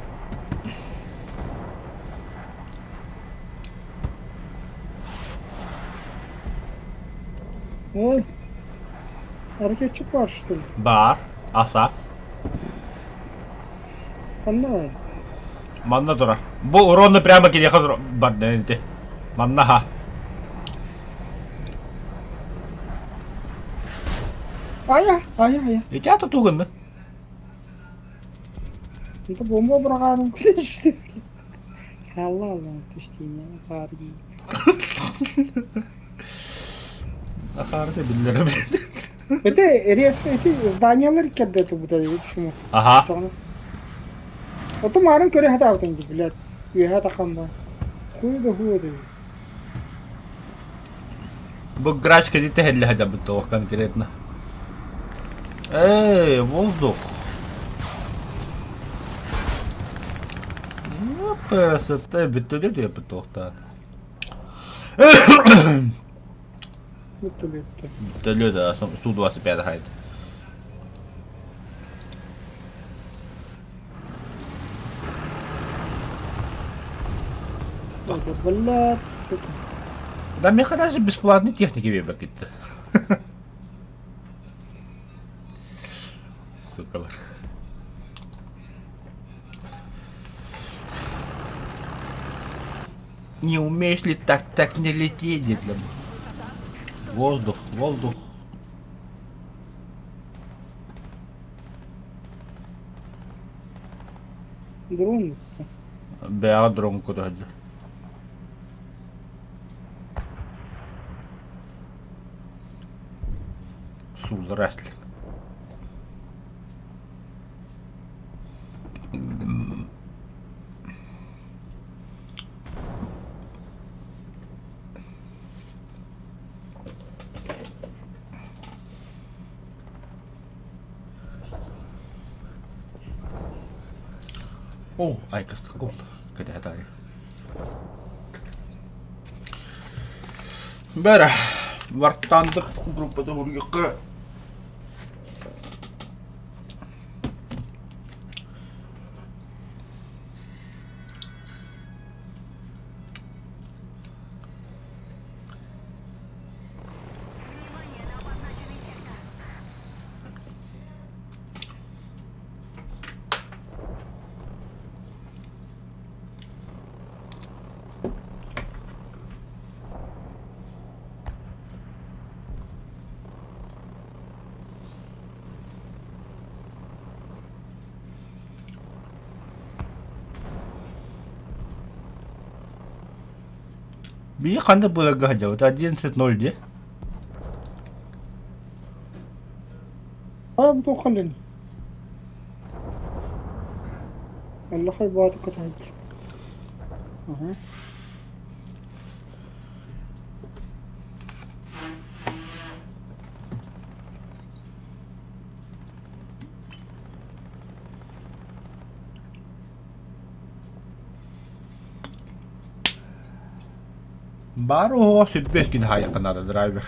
S2: Oy. Hareketçik var işte.
S1: Бар, аса.
S2: Kanlar.
S1: Манна тұра. Бұл уронны прямо кедеқа тұра. Бар, дәнеті. Манна ха.
S2: Aya, aya.
S1: Еті аты туғынды.
S2: Это бомба бұрағаным күлешті. Халалым түштейіне, тарги.
S1: Ахарды білдері білді.
S2: Это эти зданиялар кәдді бұда, почему?
S1: Аха.
S2: Это марын көре хата автын, блядь. Үйе тақам ба. Хуйды.
S1: Бұл грачка дейті хәлі хәді бұтты оқ конкретно. Эй, воздух. Красота, бітті де бұтты оқтан.
S2: Бітті.
S1: Бітті да, Су-25 хайд.
S2: Это, блядь, сука.
S1: Да, меха даже бесплатной техники вебер кетті. Сукалар. Не умеешь ли так не лететь, дедля? Воздух.
S2: Дрон.
S1: Бәға дрон куда хәді. Сулы рәсіл. О, айкастық болды. Кәді әтәрі. Бәрі, варттандық группада ұрғыққа. Бие қанды бұлығы ғады, өті 11.0 де.
S2: Bu خلني والله خي باتك تهج اها
S1: Baru sübbeskin hayakana da driver.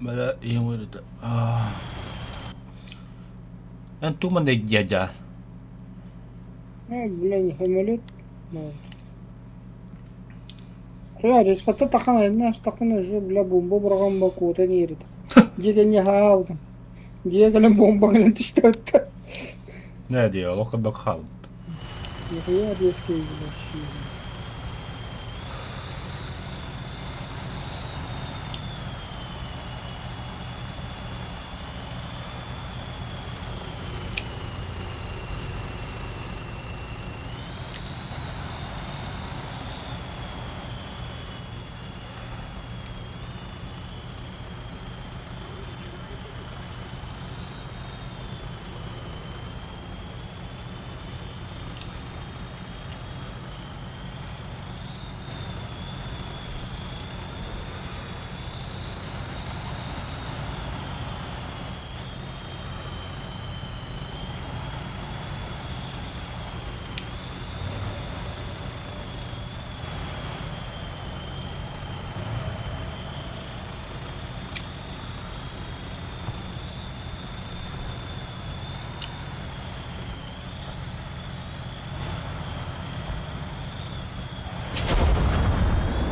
S1: Mala yung ano to. Antu man nagyaja.
S2: блядь, самолет. Куя, респекта такана, нас такана же, бля, бомба брагам бакута не ирит. Дига не хаалдан. Дига лем бомба гален тиштат.
S1: Ne diyor? O kadar kaldı.
S2: Нихуя детские, блядь,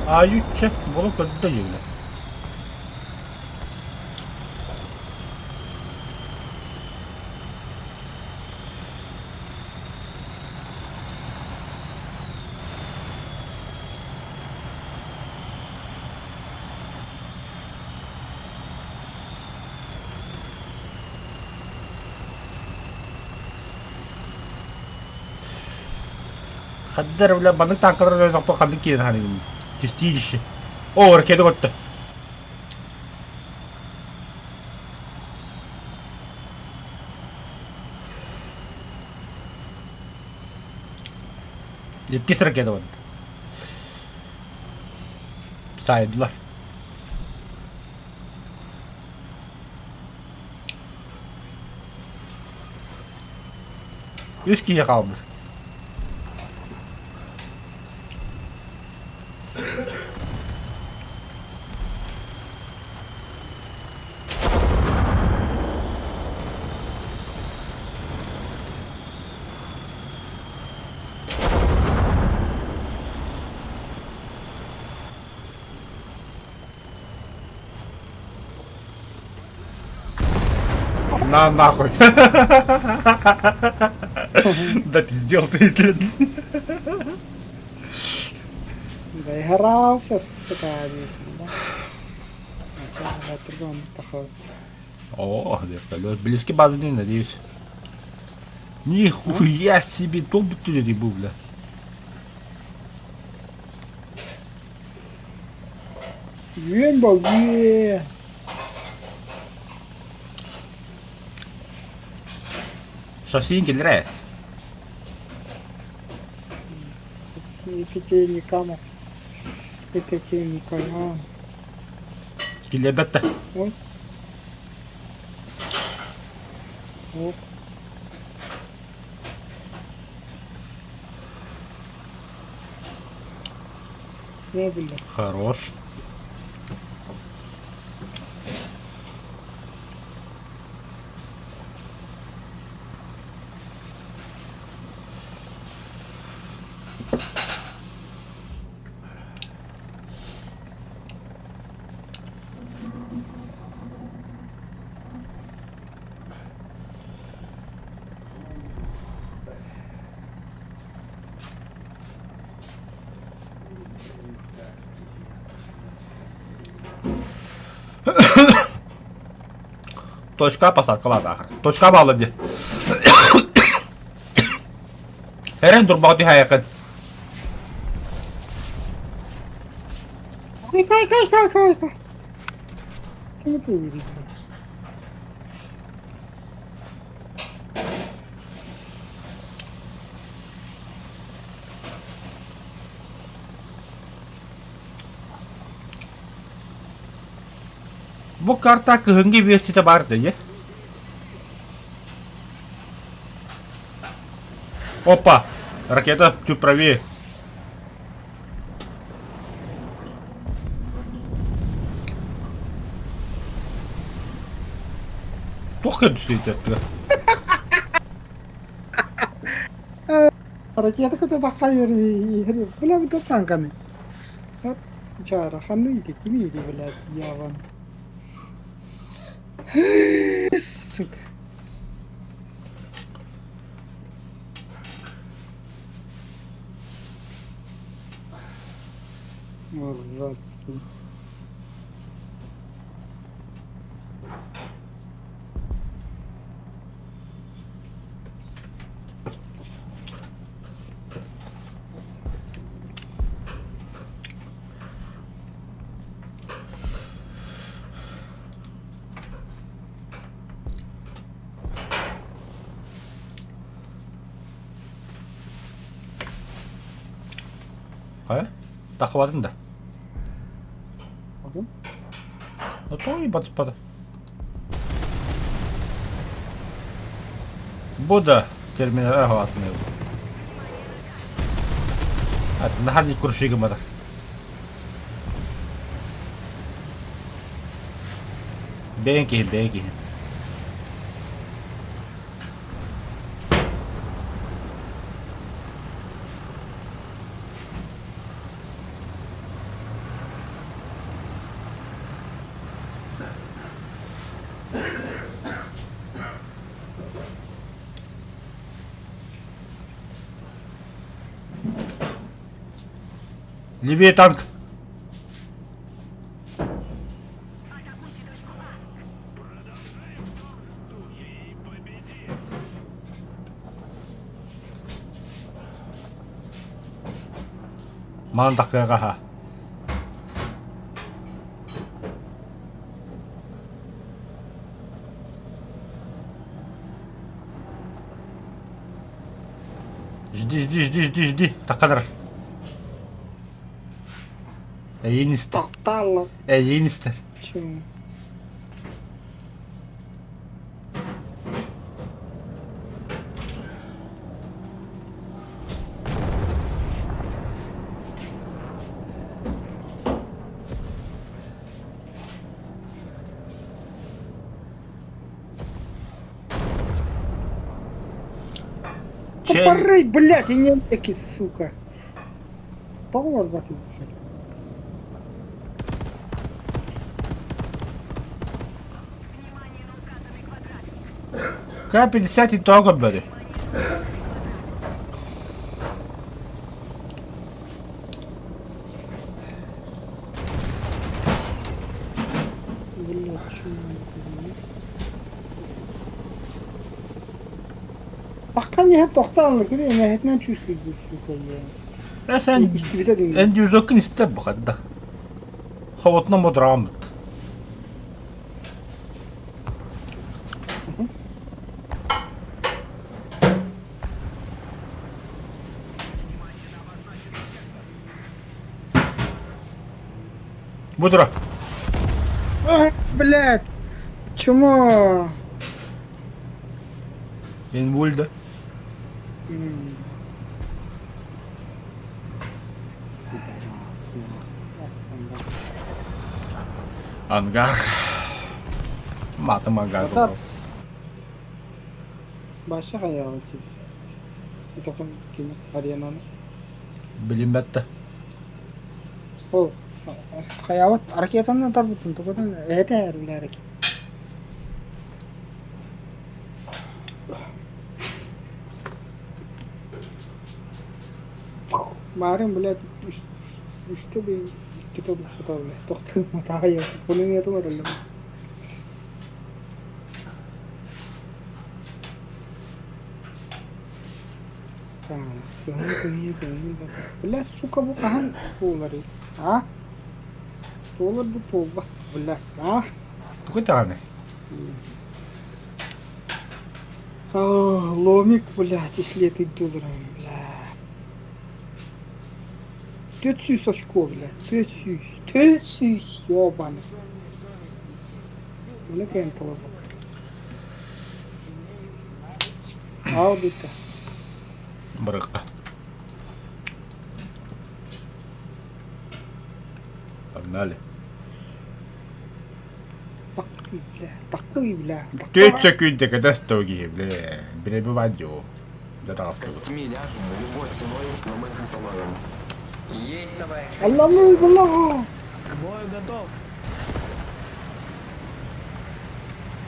S1: A3'e bunu kadar yiyorlar. خدر ولا بدك تنقدر ولا تقطع خدك كده هني تستيلش أوه كده قلت يكسر كده ود سايد لا يسكي يا قابل На нахуй. Да пиздел Ситлин.
S2: Да и горался, сука, да. Начало на другом тахот.
S1: О, вертолет. Близкий базы не надеюсь. Нихуя себе, топ ты не был, бля.
S2: Ембо,
S1: Шосинки дресс.
S2: Екатерине Камов. Екатерине Камов.
S1: Скелебетта.
S2: Ой. Ох. Не, бля.
S1: Хорош. Точка посадкалады ахыр. Точка балы де. Herен durbağı diye yakın.
S2: Кай. Кому ты веришь?
S1: Bu karta kehenggi biasa vardı ya. Опа! Ракета чуть правее. Тухай düştü ettiler.
S2: Ракета куда-то хайер. Бля, вы тут танками. Вот сейчас рахануйте, кините, блядь, я вам. Сука. Молодцы.
S1: Kaya? Takvadın da.
S2: Bakın.
S1: No to i patrz, pada. Bu da terminale hava atmıyor. Hadi nahani kurşu gımada. Benki. Левее танк. Маған таққаға ха. Жди. Таққадар. Еністер.
S2: Тактала.
S1: Еністер.
S2: Чему? Топоры, блядь, и не таки, сука. Товар, блядь.
S1: К-50 и того бери.
S2: Блядь, чего? Пока не тоқталык, я не чувствую, сука, я.
S1: Sen
S2: İstivide dönüyor.
S1: en düzgün iste bu kadar. Havutna modramıt. Будра.
S2: Ах, блядь. Чему?
S1: Инвульда. Ангар. Матом ангар.
S2: Başka ayağı ki. Bir takım kimi arayananı.
S1: Bilinmette.
S2: O kayavat hareketandan tarbutun tokadan ete bile hareket. Kemarin bile üstte değil. Kita tuh bile. Dokter mutahaya. Punya itu adalah. Блядь, сука, bu kahan tuğları. Ha? Tuğlar bu tuğ bak, блядь, ha?
S1: Поготяне.
S2: Ломик, блядь, если это $1, блядь. 400 очков, блядь, 400. 400, ёбаный. Ne kentala bak. Аудита.
S1: Брыка. Погнали.
S2: Такой, бля.
S1: 9 секунд, когда стоги, бля. Перебивать его. Для того, чтобы...
S5: Костями ляжем, любой ценой, но мы их остановим. Есть, товарищ.
S2: Allah'ım, bля.
S3: К бою готов.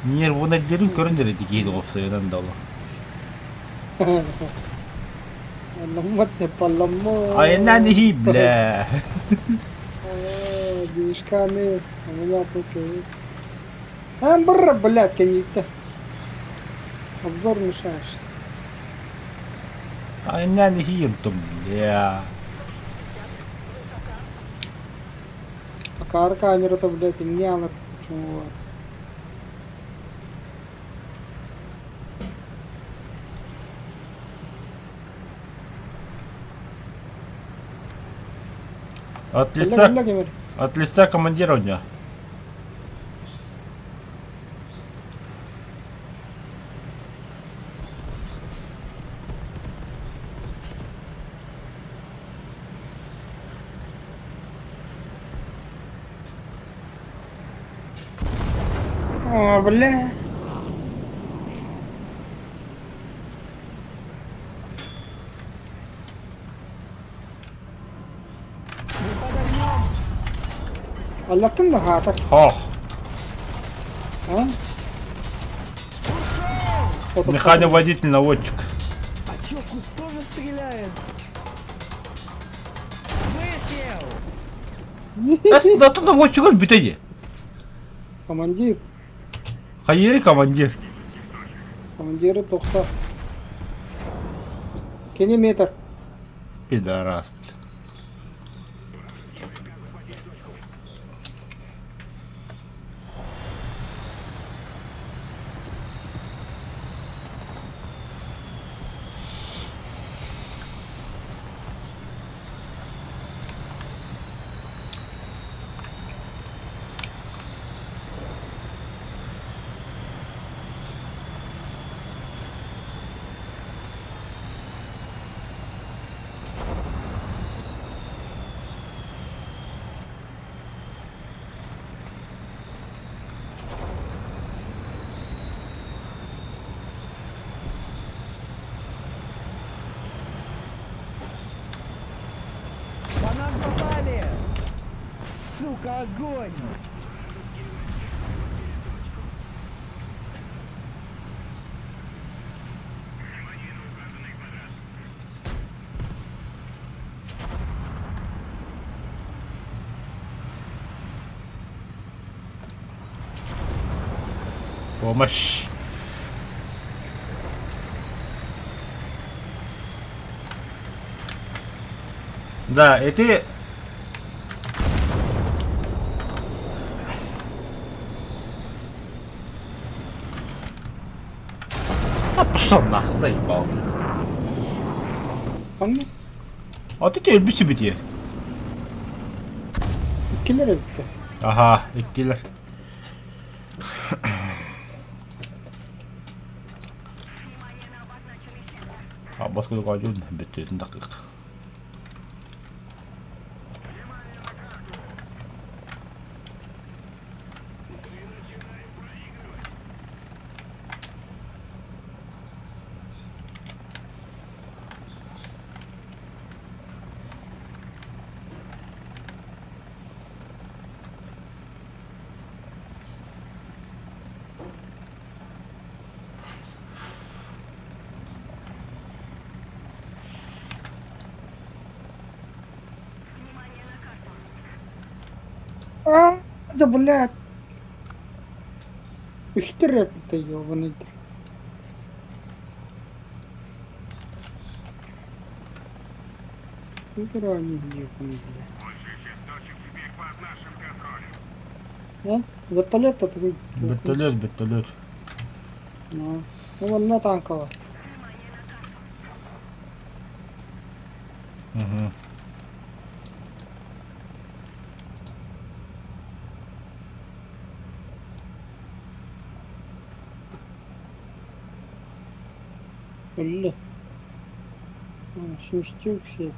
S1: Niye bu netlerin köründe dikeydi kopsaydan dalı.
S2: Allah'ım Allah'ım.
S1: Aynen iyi bля.
S2: Движками. У меня тут и... Бра, блядь, коньюкта. Обзор мешаешь.
S1: Aynen iyi там, бля.
S2: Пока камера-то, блядь, не она почему.
S1: От
S2: Бля,
S1: лица,
S2: бля, говорю.
S1: от лица командирования.
S2: О, бля. Allah'tan da ha tak.
S1: Ох,
S2: Ha?
S1: механик-водитель наводчик.
S3: А чё, Кус тоже стреляет? Выстрел!
S1: Да тут наводчик он битые.
S2: Командир.
S1: Hayır командир.
S2: Командиры 90. Кені метр.
S1: Пидорас.
S3: По нам попали! Сука, огонь!
S1: Помощь. Да, и ты... А пошел нахуй, заебал.
S2: Anne.
S1: А ты теперь bir bitiyor.
S2: İkiler bitti.
S1: Aha, ikkiler. Abbas kudu kacun, bitti, dakika.
S2: Да, блядь. Üçte repite ебаный. Убирай нигде, блядь.
S4: Большая часть точек теперь под нашим контролем.
S2: А? Вертолет-то такой.
S1: Вертолет, вертолет.
S2: Ну, вон на танково.
S1: Угу.
S2: Öldü. Şu işte yok şey.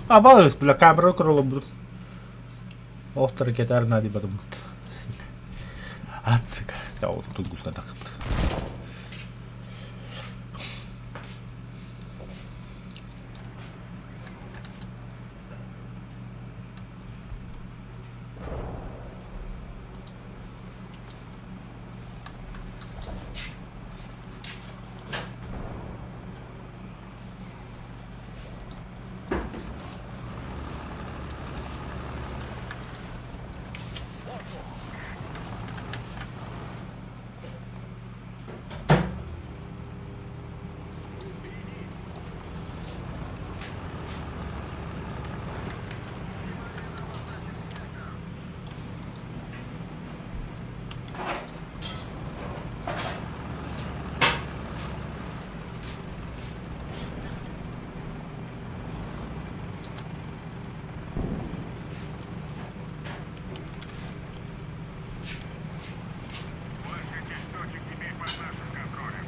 S1: Абалыс, бля, камера крыло будут. Офтер кетар нади бадым. Ацыка. Да, вот тут густо так.
S4: Большая часть точек теперь под нашим контролем.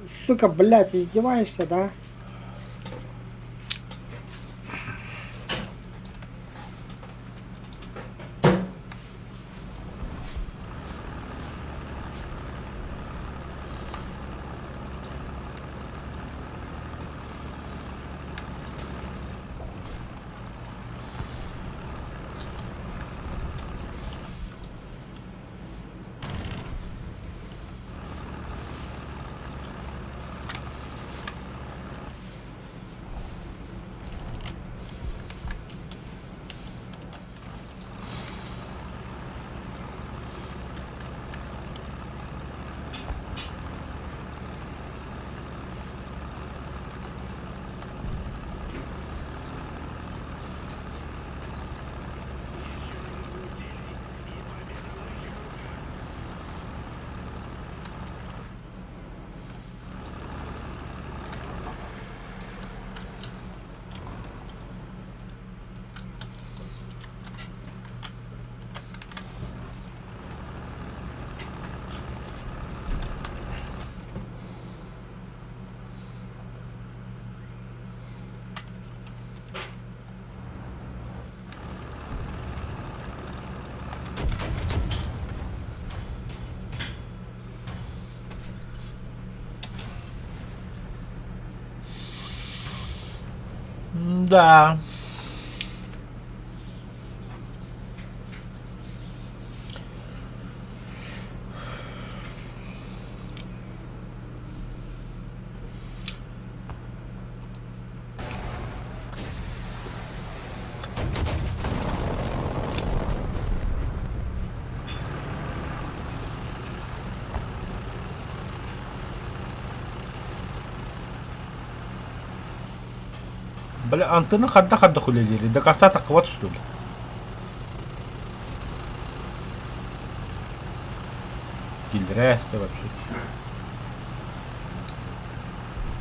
S2: Сука, блядь, издеваешься, да?
S1: Да. Бля, антенна хадда хулилери. До конца так вот что ли? Киллересты вообще.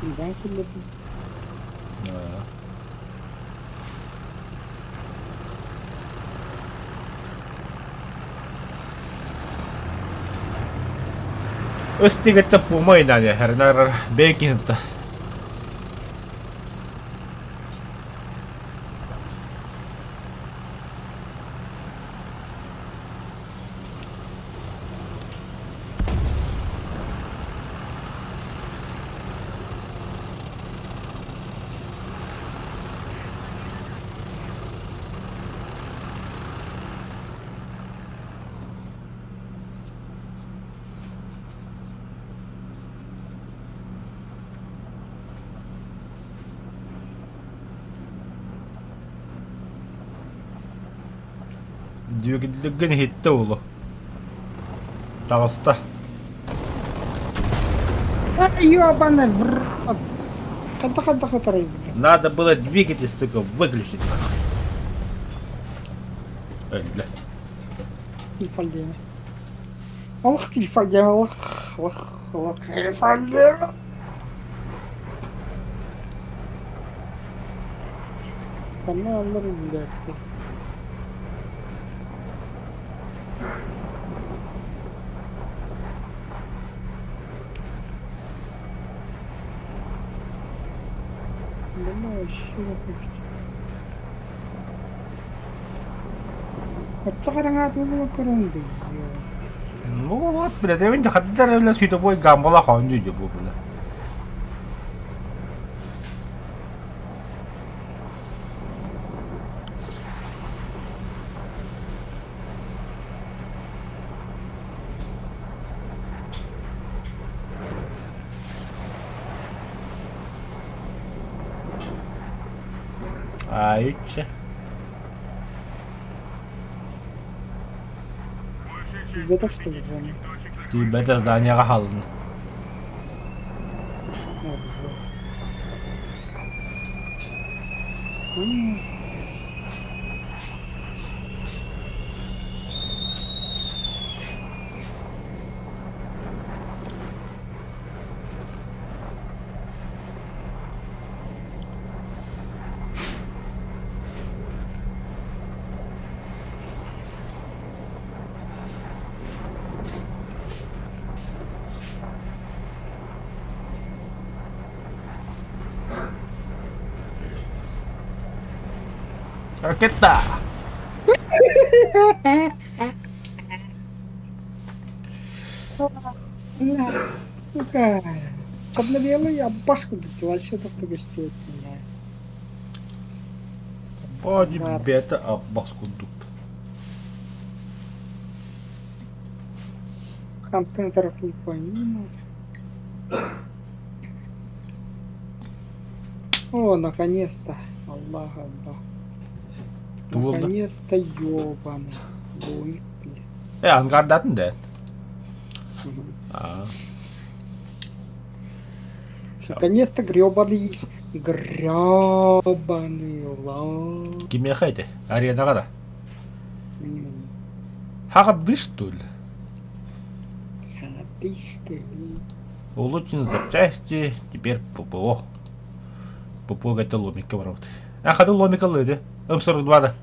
S2: Да, блядь.
S1: Да. Östigette pumaydan ya her nar bekinta. Дюгіддігін хитті олу. Тағыста.
S2: Ай, ёбаный в рот. Ката хатарай, блядь.
S1: Надо было двигатель, сука, выключить. Бля.
S2: Фильфальдема. Аллах, фильфальдема, аллах, фильфальдема. Бana alırım блядь. Бля, вообще нахуй. Отчагараңа тулы көрөндү.
S1: Ну вот, бля, ты ведь хаддар бля световой гамбала ханжу bu бля. Айче.
S2: Бета что ли, блядь?
S1: Ты бета зданияга халын. Ракета!
S2: Бля, сука. Обновила я башку, блядь, вообще так только стоит, бля.
S1: Боди бета аббас кундук.
S2: Контейнеров не пойму. О, наконец-то. Аллах Акбар.
S1: Тулда.
S2: Наконец-то ёбаный. Домик, бля.
S1: Ангардан да.
S2: Наконец-то грёбаный лав.
S1: Кимия хайте? Аренага да. Хагады что ли?
S2: Ты что ли?
S1: Улучшены запчасти, теперь ППО. ППО это ломика воровать. Хады ломика лыды. М42 да.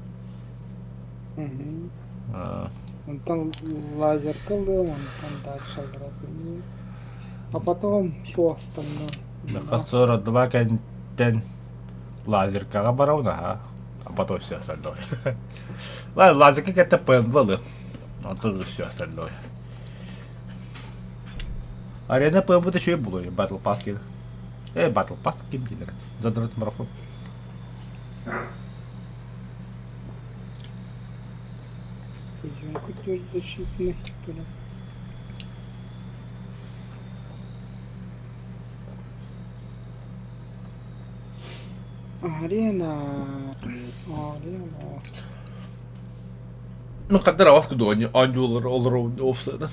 S2: Он там лазер кылды, он там дальше градили. А потом все остальное.
S1: М42 кентен лазеркага барауна, а потом все остальное. Ладно, лазерка это ПНВЛ. А тут все остальное. Арена ПМВ еще и было, Battle Pass кин. Battle Pass кин дилер. Задрот марафон.
S2: Пойдем-ка тоже защитный. Арена.
S1: Ну, когда раз куда они ангелы офсайда.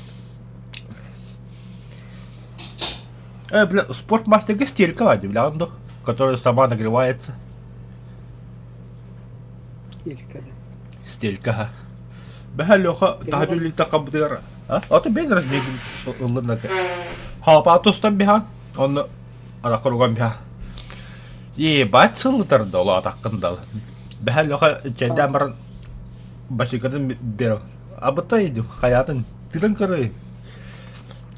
S1: Бля, спортмастер стелька ладно, бля, которая сама нагревается.
S2: Илька, да.
S1: Стелька. Бля, Леха, тахажу ли такабдыра. А ты без разбег лынака. Халапатустан беха, он атакруган беха. Ебать, сылытар дола атаккандал. Бля, Леха, чайдамар башикадан беру. Абыта иду, хаятын, тылын кыры.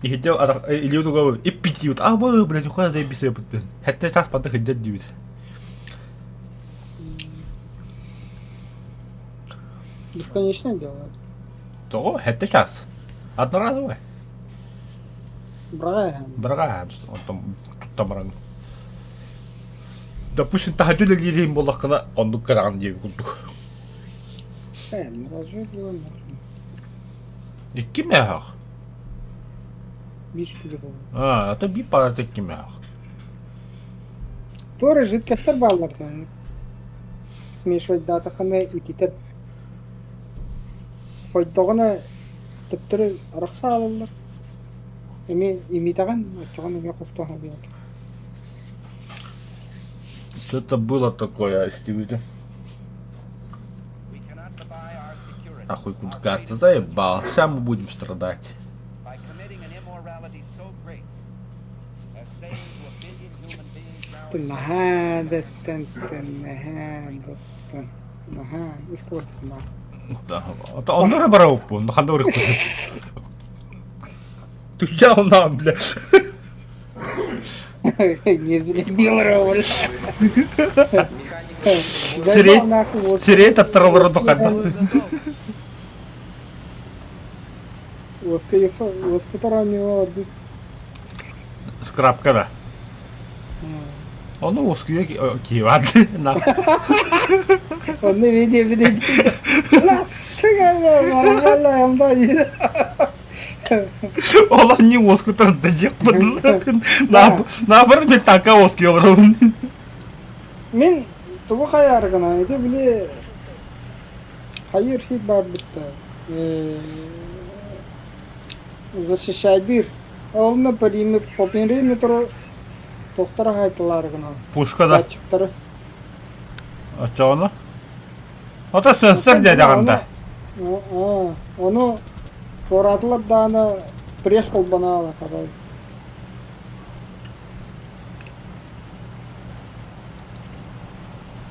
S1: И хотел или другого и пятьют. А вы, блядь, ухо заебись, блядь. Хотя час потом ходят дивит.
S2: Бесконечно делают.
S1: То, это час. Одноразовое.
S2: Браган.
S1: Он там ран. Допустим, тахаджу ли молокна, он ну кран дивит.
S2: Ну разве было можно?
S1: И кимях.
S2: Бич тебе дали.
S1: Это би параты кимях.
S2: Тоже жидкостер баллардан. Смешивать дата ханы и китер. Koyduğuna tıptırı araksa alırlar. Имитаган, отчогон эме костохна бияк.
S1: Что-то было такое, Стивида.
S3: We cannot buy our security.
S1: Нахуй куда карта заебал. Сейчас мы будем страдать.
S3: By committing an immorality so great as saying to a billion human beings now
S2: Искорт нах.
S1: Onlara bara uppu. No kan dori kusi. Туча нам, бля.
S2: Не воровали.
S1: Сирет от троллера до хата.
S2: Воска таранила.
S1: Скрабка, да. Onu Oskuy'a kiyvardı.
S2: Onu video. Nasıl geldi? Valla yanında yine.
S1: Olan niye Osku tanıtacak mı? Ne yaparım ben tanka Osku'ya varım.
S2: Мен тугу каяр гана эти биле хайыр хит бар битте. Защищайдыр. Олна по периметру тоқтар хайтылар гана.
S1: Пушка да.
S2: Датчиктары.
S1: Açça onu. O da sensör dedi anda.
S2: Onu торатылып да аны пресс колбанала карай.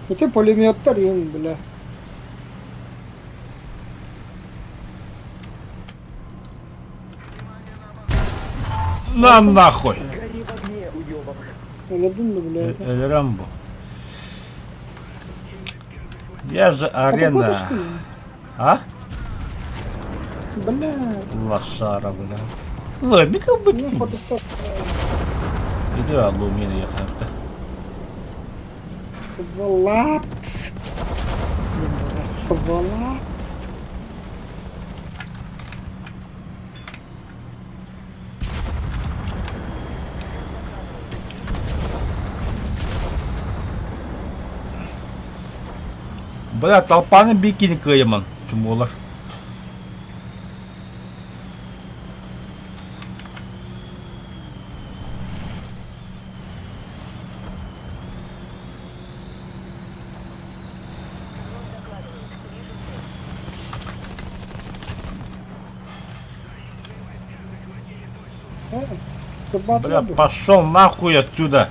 S2: Эти пулеметтер ең біле.
S1: На нахуй.
S5: Гори в огне, уёбок.
S2: Өледін бі біле.
S1: Элерам bu. Я же арена. А?
S2: Бля.
S1: Лошара, бля. Лобика
S2: Не
S1: быть.
S2: ходить.
S1: Иди алуминий якнакта.
S2: Сволат. Сволат.
S1: Бля, толпаны бикини кыйман. Чумулар. Бля, пошел нахуй отсюда.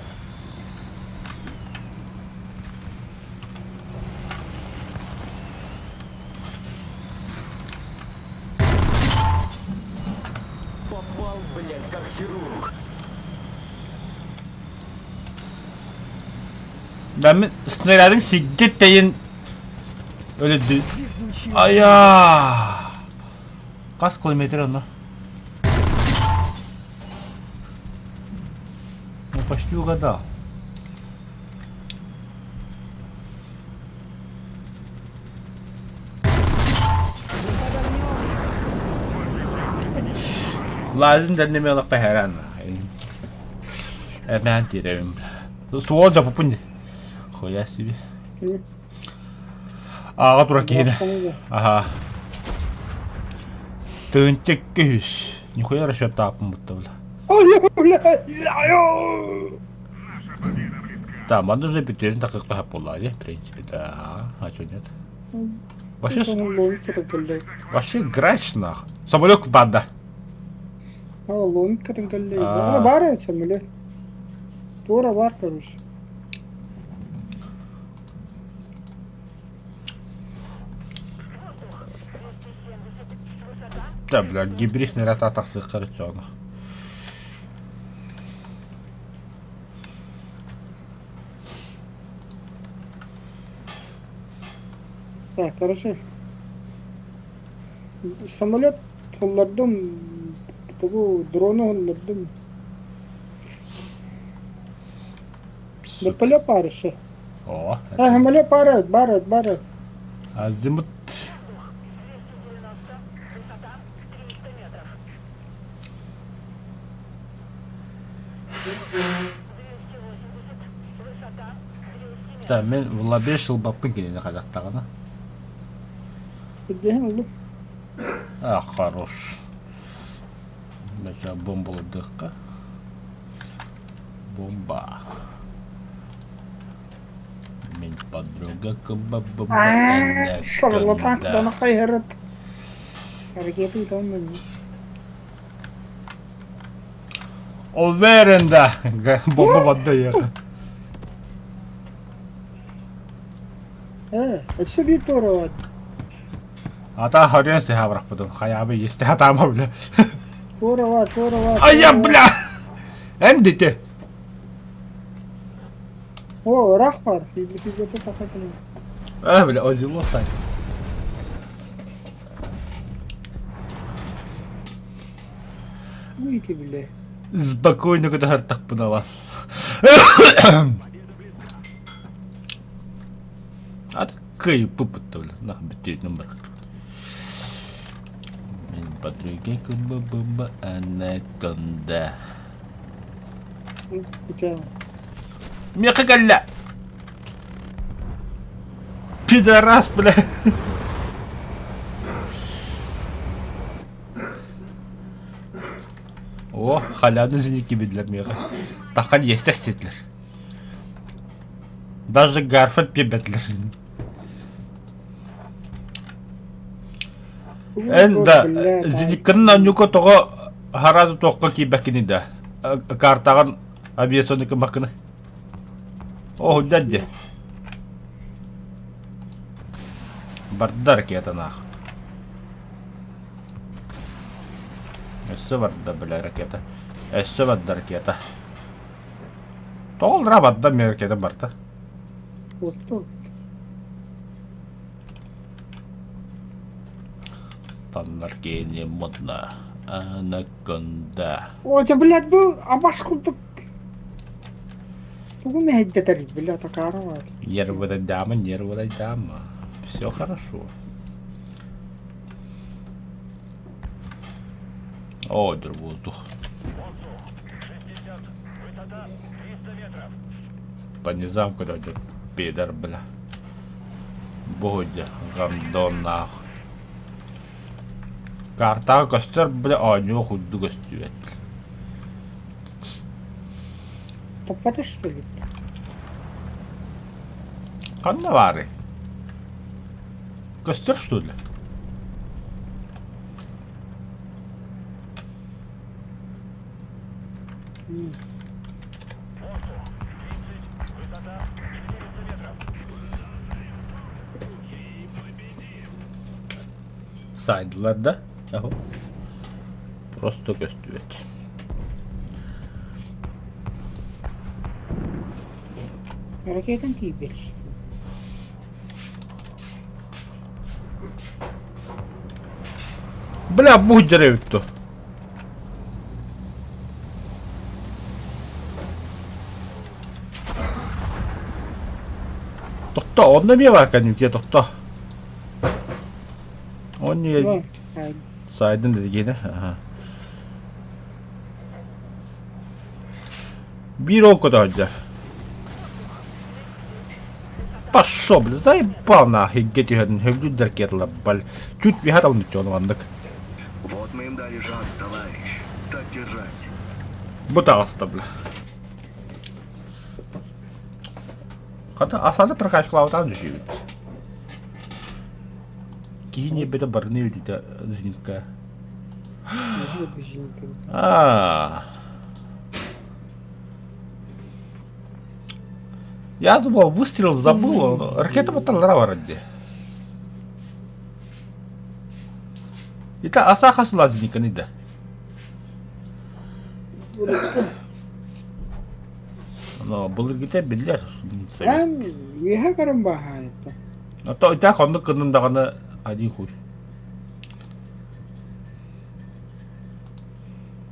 S5: Попал, блядь, как хирург.
S1: Ben snöledim şiddet deyin. Öyle Aya. Kaç kilometre onlar? Ну почти угадал. Lazım dinlemeyi похеран. Ben diyorum. Ствол за попунди. Хуя себе. Ага, дураки. Ага. Тынчик кыш. Нихуя расчет тапом будто, бля. Да, можно уже бюджет так как пополали, в принципе, да. А чё нет? Вообще грач нах. Самолёт банда.
S2: Ломикадан каллей. Бар ya самолет. Тура бар, короче.
S1: Да, бля, гибрис не рата так короче.
S2: Так, короче. Самолет холладым. Тугу дрону холладым. Бепеле парышы.
S1: О.
S2: Хамале барат.
S1: Азимут. Да, мен вла 5 жыл баппын келene kadar.
S2: Бидден улу.
S1: Хорош. Начал бомбу дыхка. Бомба. Min подруга кабаба.
S2: Шарлатан кыдана хайрат. Hareketi de ondan iyi.
S1: Уверен, да. Бомба вода я.
S2: Это bir doğru var.
S1: Ата хорен се хаврах потом. Хаябы есть. Атама, бля.
S2: Doğru var, doğru var.
S1: А я,
S2: doğru var.
S1: бля! Эндите.
S2: O, rak var. Hibrit takatını.
S1: Бля, озило сань.
S2: Uyudu bile.
S1: Спокойно, когда так подала. А такая пупа-то, бля, нахуй бететь номер. Min подруга кабаба анаконда.
S2: Güzel.
S1: Мехагалля! Пидорас, бля! О, халявны зеники бидлер мега. Тахан есть астетлер. Даже Гарфилд пебетлер. Энда зеникканын аннюко того харазы тоққа кийбәккини да. Картаган авиационный макканы. О, дядя. Барда ракета нахуй. Эссе барда, бля, ракета. Эссе барда ракета. Тоғыл рабадда мен ракета барда.
S2: Отто.
S1: Таннар кейіне модна. Анаконда.
S2: Oca блядь, bu abaskıldık. Bugün mi heddeter bile takarı var.
S1: Нервы дама, нервы дама. Все хорошо. О, воздух. По низам куда идет пидор, бля. Будя, гандон нахуй. Карта костер, бля, а не худу гостюет.
S2: Topladı что ли?
S1: Каннавары. Костер, что ли? Сайдларда. Ага. Просто gösteriyor.
S2: Hareketten ki bir.
S1: Бля, будь дерев'я-то. Тохто, он на меня ваканит, я тохто. Он не
S2: Var. Hayır.
S1: сайден dedi gene. Ага. Bir o kadar der. Пошел, бля, заебал нахуй, гети хеден, хевлю деркетла, бля. Чуть вихата он ничего вандак.
S6: Вот мы им дали жар, товарищ. Так держать.
S1: Буталста, бля. Когда асаны прокачкалаудан düşüyor. Кейіне беті барыны өдейді зенитка.
S2: Ne bu dışınlıkı?
S1: Я думал, выстрел забыл, ракета потом вроде. Это Асаха слазника не да. Но был где-то бедляр.
S2: Ben viha karın bahayette.
S1: А то и так он на один хуй.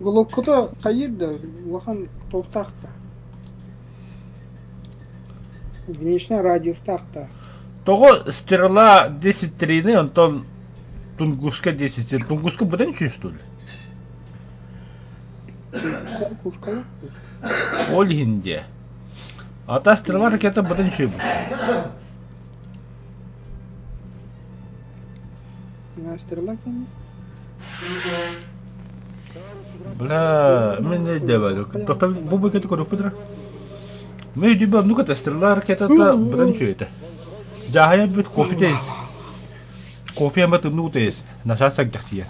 S2: Glokkuda kayırdı. Vahan toftakta. Внешне радиостакта.
S1: Того стрела 10 трины, Антон Тунгуска 10. Тунгуска будет ничего что ли?
S2: Kuşkalı.
S1: Ольгинде. А та стрела ракета будет ничего.
S2: Ben стрела кинь.
S1: Бля, мене девали. Тобто бубы кете кору пудра. Мы дюбам, ну ката стрела ракета-то, блин, что это? Да, я бит копитез. Копия мат нутез. Наша сагдахсия.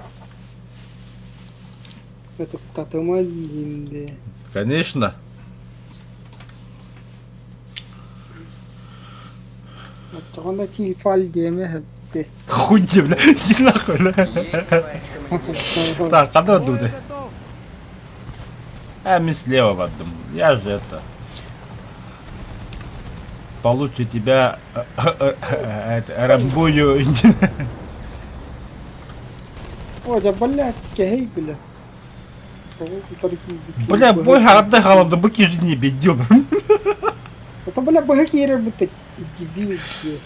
S2: Это катамадинде.
S1: Конечно.
S2: Аттагана тилфал деме хепте.
S1: Хуйте, бля. Иди нахуй, бля. Так, когда дуды? Мы слева в одном. Я же это... Получше тебя... Рамбую...
S2: О, да блядь, кехей, бля.
S1: Бля, бой отдыхал, да быки же не бедем.
S2: Это, бля, богакие работать, дебил, бля.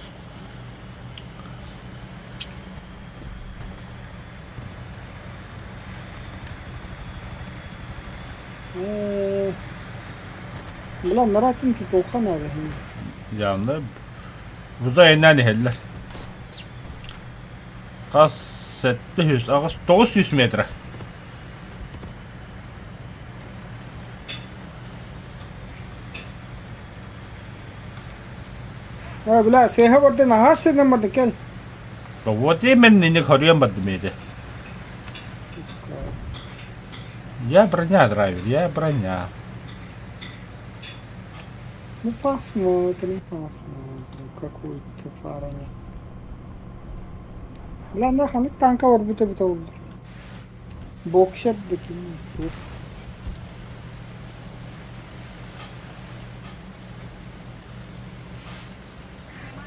S2: Bla naratin ki tokan hadi.
S1: Yandı. Uzayından heller. Kas 700, ağız 900 metre.
S2: Ha bla seha vardı naha se number de gel.
S1: Вот именно не хорем подмете. Я броня драйвер, я броня.
S2: Ну посмотрим, посмотрим, какой-то фараня. Bla anda hani tanka var bu tabi olur. Boxer de kim?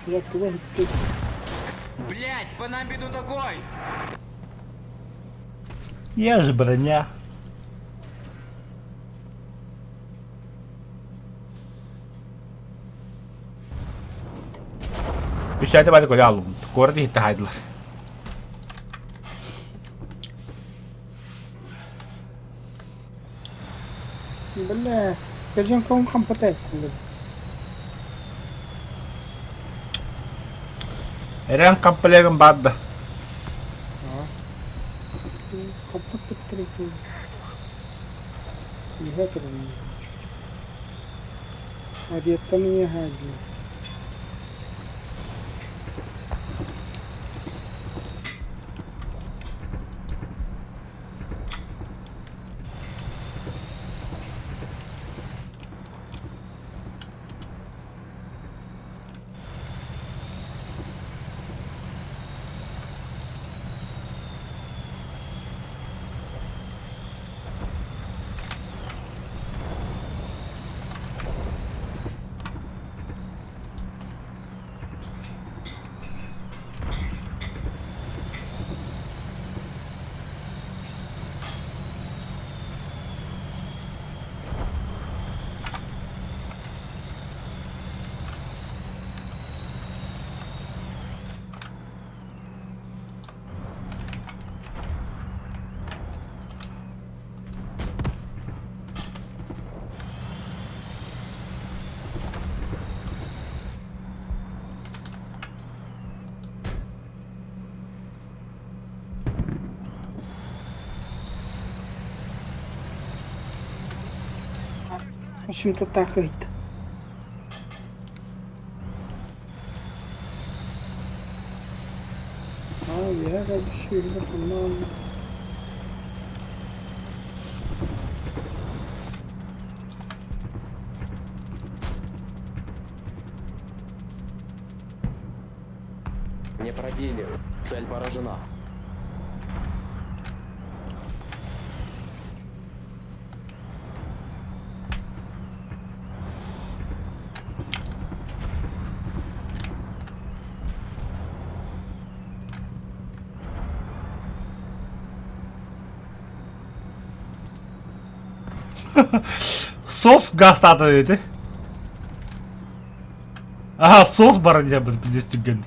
S2: Ya tuva hitti.
S5: Блять, по нам бедут огонь!
S1: Я же броня. Пищайте бari koyu aldım. Kordi hitte haydılar.
S2: Bla kızın kom kampates.
S1: Eren kampelerin badda.
S2: Kaptak tutturdu. Yine durun. Ariyetten niye hadi? Şimdi takıydı. Abi ya da bir şey yok bundan.
S5: Не пробили. Цель поражена.
S1: Sos gastado dedi. Aha sos barınca bir düzgün.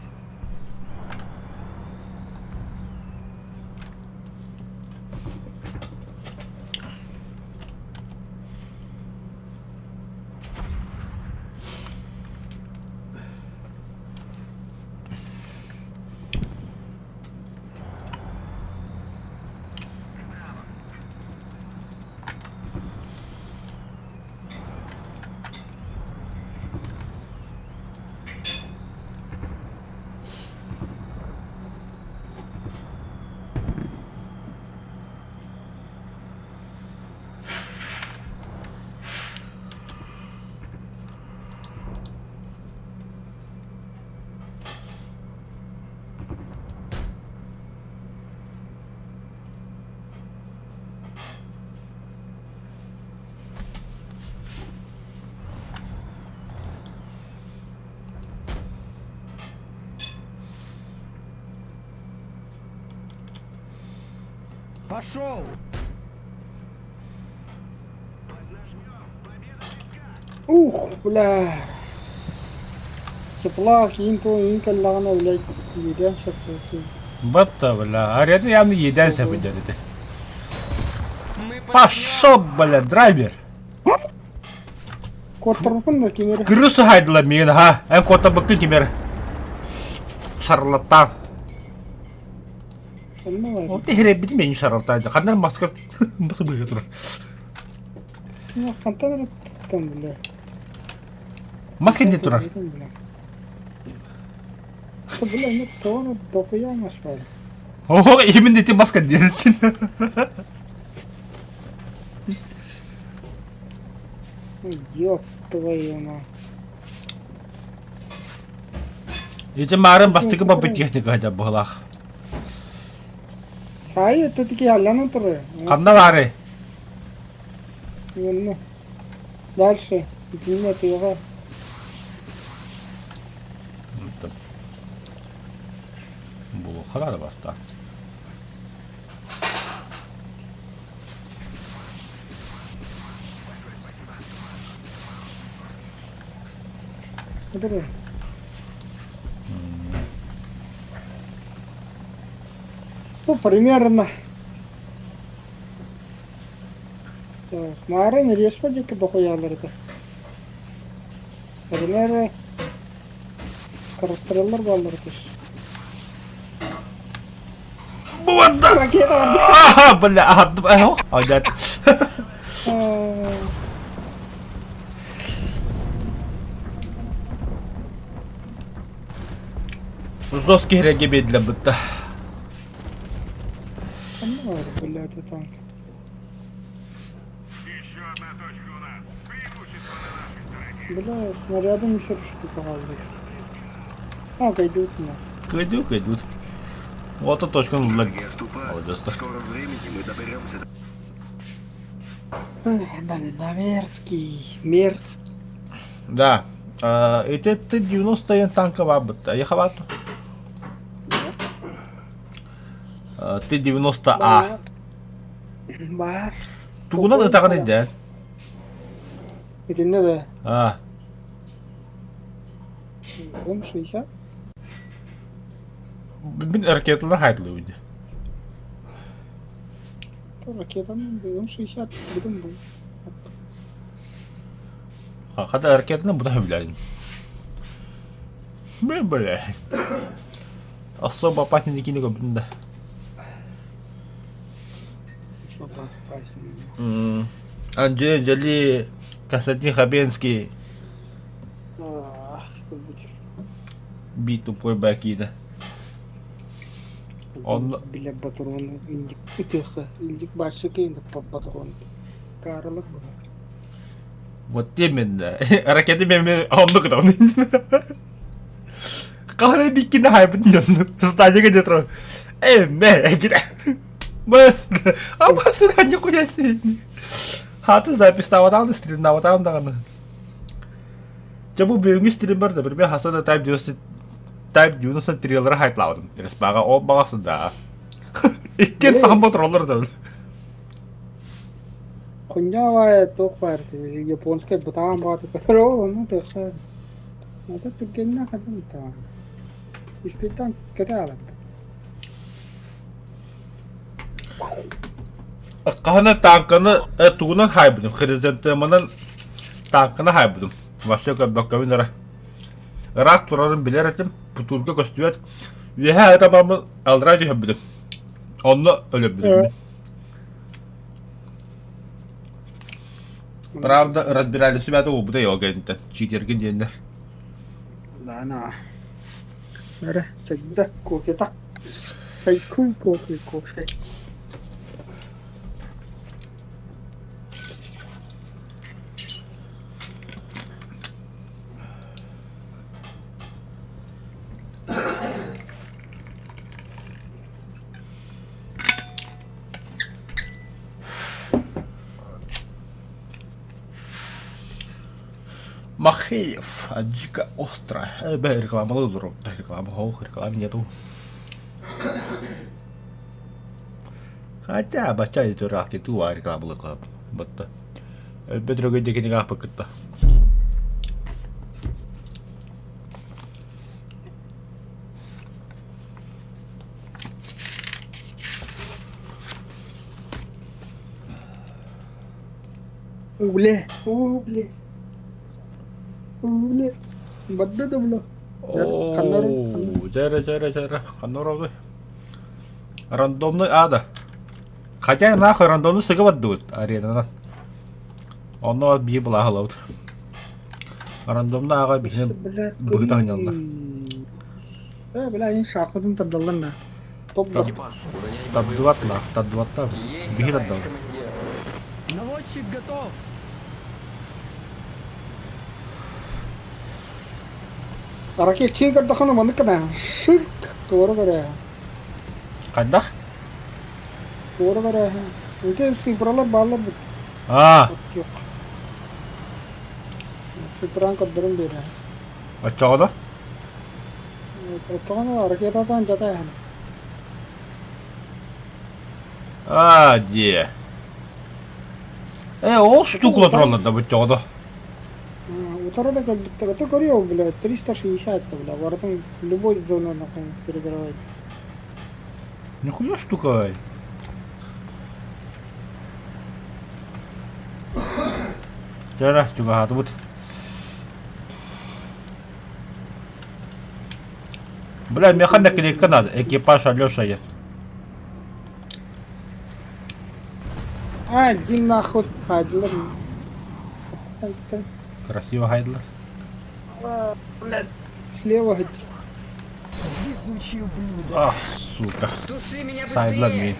S3: Пошел!
S2: Ух, бля. Теплак, инкаллагана, блядь, еден шапкасы.
S1: Бата, бля. Аряды явно еден себе dedi.
S5: Мы
S1: Пошел, бля, драйвер.
S2: Котторпун да кемер.
S1: Кырысы хайдылар мен, ha. Hem kota bakın kimere. Şarlatan.
S2: Анна бар.
S1: O tehre bidim ben şarlataydı. Kanlar maskar nasıl bir şey
S2: Кема хантан раттан, бля.
S1: Maske ne durar?
S2: Что, бля, нет, то он дохуя машпал.
S1: Oho, yemin ettim maske diyesin.
S2: Ёб твою мать.
S1: İyice mağaranın bastığı babı teknik hacı buğlaq.
S2: Сай, это такие аляны туры.
S1: Kanna var.
S2: Ну. Дальше. Нет, его.
S1: Bu kadar da bastı.
S2: Смотри. Ну, примерно. Так, Марын республика дохуяларды. Примерно. Скоростреллар балдырды.
S1: Bu vanda.
S2: Ракета vardı.
S1: Aha, bля, attım. Haydat. Жесткий реги бедля будто.
S2: Ну, бля, это танк.
S4: Еще одна точка у нас. Преимущество на нашей стороне.
S2: Бля, снарядом еще штука қалды. А, кайдут на.
S1: Идут. Вот это точка нуля.
S6: Не отступай.
S1: Молодец.
S6: В скором времени мы доберемся до...
S2: Дальномерский, мерзкий.
S1: Да. Это Т-90 танка var будто. Я хвату. Т-90А.
S2: Бар.
S1: Тугунан ытаган иде.
S2: Birinde de
S1: А.
S2: 10-60.
S1: Bin raketler hayatlı uydu.
S2: Ракетаның да 10-60 dedim bu.
S1: Hakikaten hareketini bu da bilelim. Ben böyle. Особо опасненький gördüm de.
S2: Что опасно.
S1: Анджелин Джоли, Константин Хабенский,
S2: Что будет?
S1: бит тупой бакида. Он-
S2: Бля, патроны. Индик. Тихо. Индик başka кейнді патрон. Карылық бұл.
S1: Вот именно. Ракеты мен онды кыдам. Қалай биккине хайбын жонду. Стадига де тұру. Ме, гиде. Бас. А бас не кудеси. Хаты запись тавадан стрим навадан даганы. Жабу бүгүн стрим бар да, бир хасада Type 90 триллер хайтлаудым. Респага о багасында. Иккен самбо троллер да.
S2: Хуйнявая тоқ бар. Японская бутан бар. Который ну тихо. Надо тукенна хадан та. İşbirden kötü alındı.
S1: Kahana tankını tuğunan haybudım. Hrizantımının tankını haybudım. Başka bakımın ara. Irak turarın biler etim. Puturga göstüyet. Ve her tamamı aldraydı yapbidim. Onu ölebilirim. Правда, разбирали себя, то убыда его агента. Читерген денler.
S2: Лана. Нара, чекда кофе-та. Чайкуй кофе.
S1: Махеев, дико остро. Реклама лудуру. Реклама хох, реклама нету. Хотя, бачай турахки туа рекламы клаб. Mutta. Petro kuitenkin niin kahpaketta.
S2: Бля. Бадда да бля.
S1: Ооо, жара. Канноров. Рандомный ада. Хотя нахуй рандомный сыгыват аренада. Оно бие была голод. Рандомный ага бихне бүгүт аñалда.
S2: Бля, ин шахматын тадаллан на. Топ да.
S5: Экипаж, угоняй
S1: Таддуатта. Бихе таддал.
S5: командира.
S3: Наводчик готов.
S2: Ракет чей кардахана маныкана. Ширк. Тора даря.
S1: Кайдах?
S2: Тора даря. Инке сипрала бала бут. Yok. Sipran kadırım bir ya.
S1: Очоодо?
S2: Toğana hareket atan jata ya.
S1: Де. Ол штуку троллады очоодо.
S2: Утара да это корё, бля, 360, бля, вартан любой зона на перегревает.
S1: Нихуя штука. Жара, juga хатбут. Бля, механик или Канада, экипаж Алёша я.
S2: Один нахуй Хайдлер.
S1: Красиво Хайдлер.
S2: Блядь, слева хоть.
S1: Ах, сука.
S5: Туши меня
S1: Сайдлер
S5: быстрее!
S1: мин.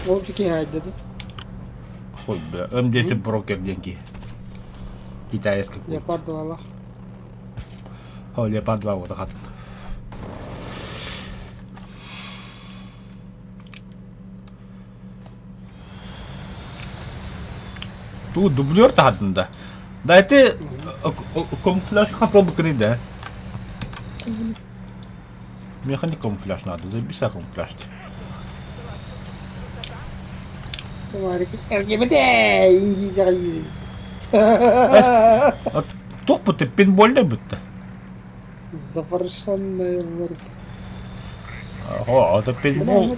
S2: Волчики Хайдлер.
S1: Ой, бля, М10 брокер деньги. Китайский.
S2: Леопард вала.
S1: О, Леопард 2 вот хат. Тут дублер тахатында. Да это камуфляж хапал быкры, да? Механик камуфляж надо, забиса камуфляж.
S2: तुम्हारे की LGBT इंगी जागी.
S1: Тух ты пинбольный будто.
S2: Завершенная версия.
S1: О, это пинбол.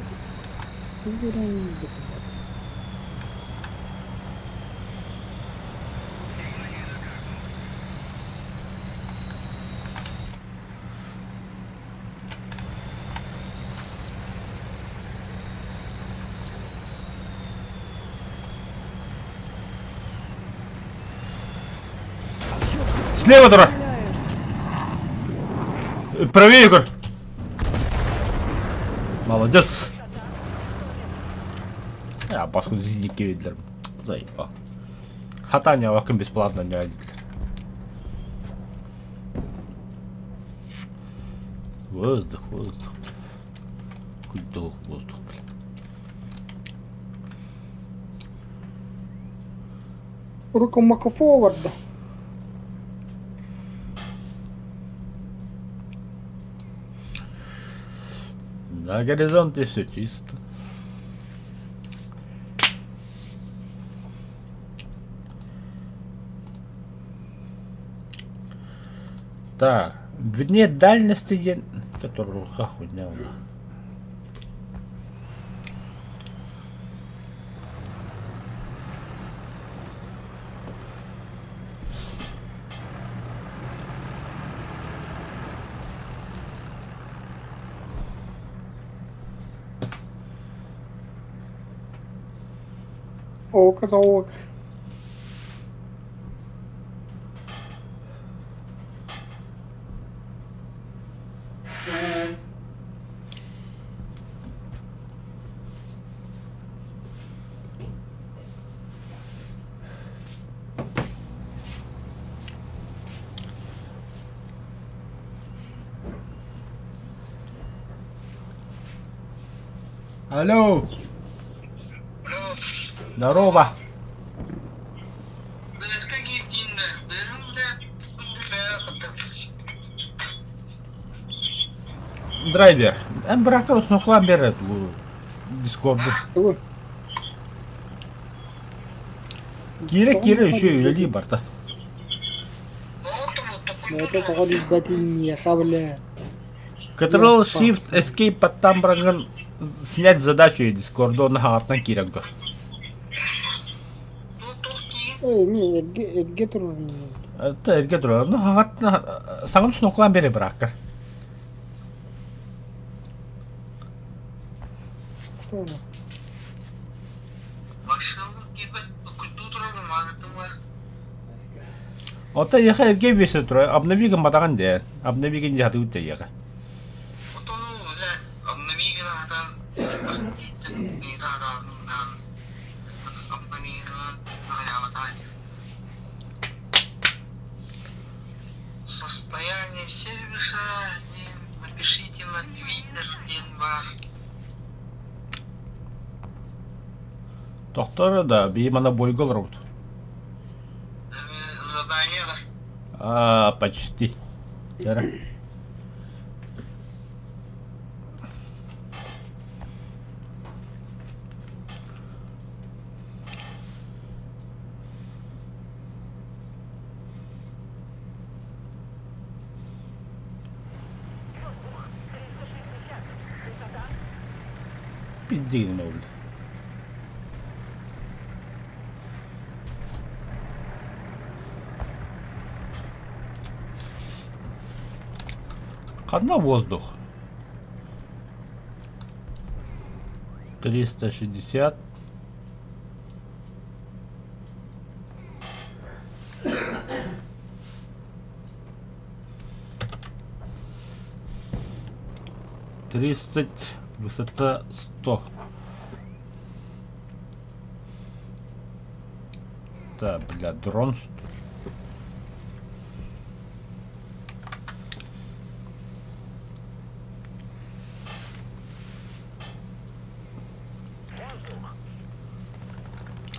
S1: Слева, дура! Правее, Егор! Молодец! Я паскуд зизники видлер. Заебал. Хатания ваком бесплатно не один. Воздух. Хоть воздух, блин.
S2: Рука Макафоварда.
S1: На горизонте все чисто. Так, вне дальности я... Которую хуйня у меня.
S2: Око за око.
S1: Алло! Здорово! Драйвер. Бракал снохлам берет. Discord'u.
S2: Dur.
S1: Kira еще öyle değil Barta.
S2: Это такой батин я хавля.
S1: Ctrl Shift Escape паттан баранган снять задачу и Discord'у оны хагатнан кирен көр.
S2: Не, эрге турur.
S1: Это эрге турар. Ну хагатна саңын сноклан бере бираккар. Ота яха эрге бесе тура. Обновиген батаган де. Обновиген жады үтте яха.
S7: Состояние сервиса, напишите на Твиттер, Денбар.
S1: Доктор да бейім ана бойгол робот.
S7: Задание, да?
S1: Почти. Яра. Пиздец, не oldu. Одна воздух. 360. Тридцать, высота 100. Да, бля, дрон что ли?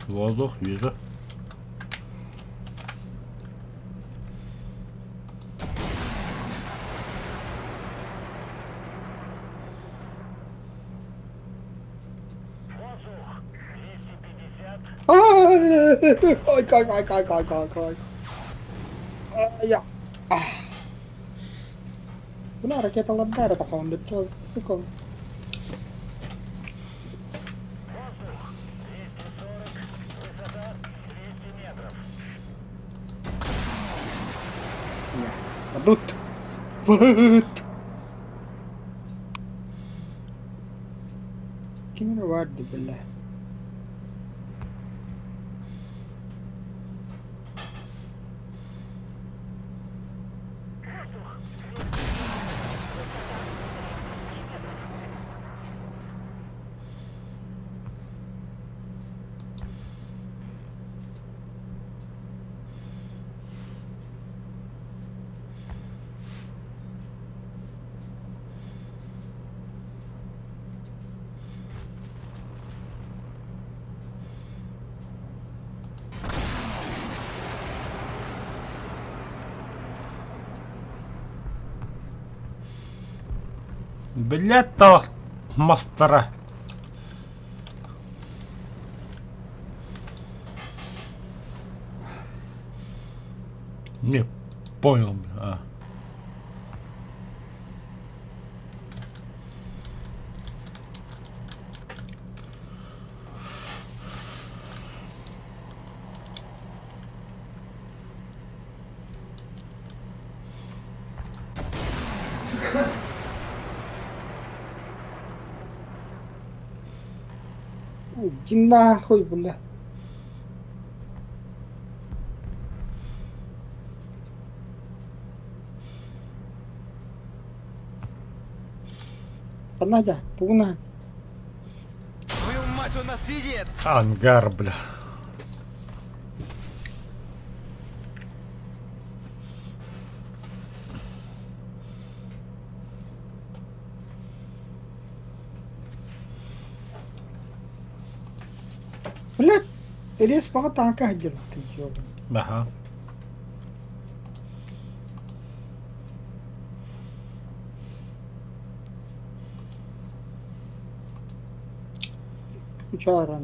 S1: Воздух, вижу.
S2: Ой, кай. Ya. Bunu hareketler nerede takalım biraz sıkalım. Badut. Kimin vardı billah.
S1: Блядь, талах мастера. Не понял, бля.
S2: Иди нахуй, бля. Панага, пугна.
S5: Твою мать, он нас видит!
S1: Ангар, бля.
S2: Блядь, рез по танках делал, ты ёбан.
S1: Ага.
S2: Çağıran.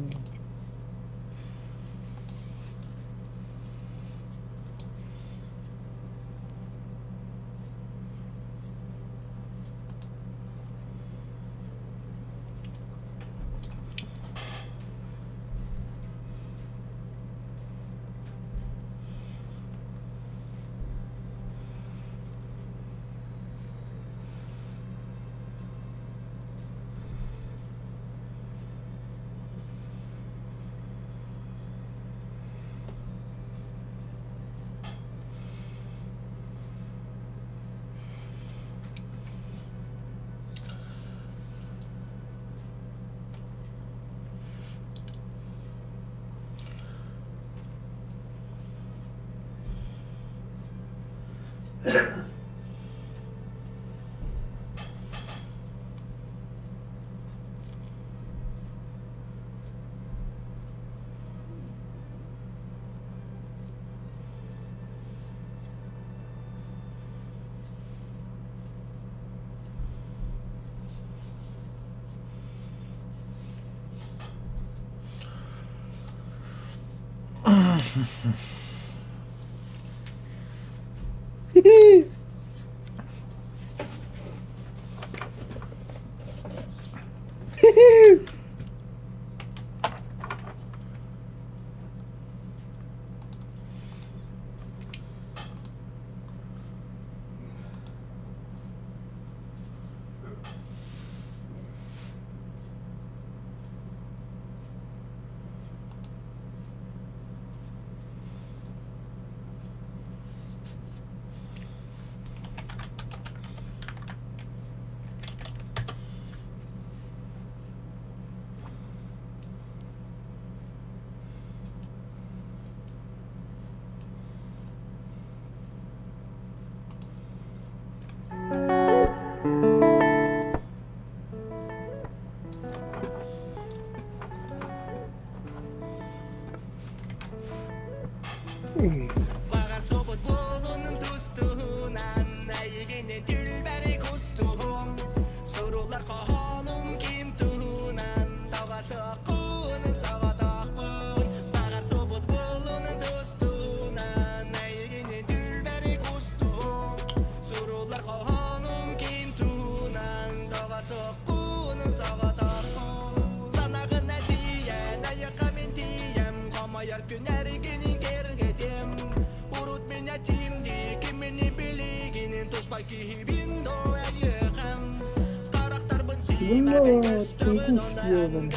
S2: Bunlar tungus diyorum.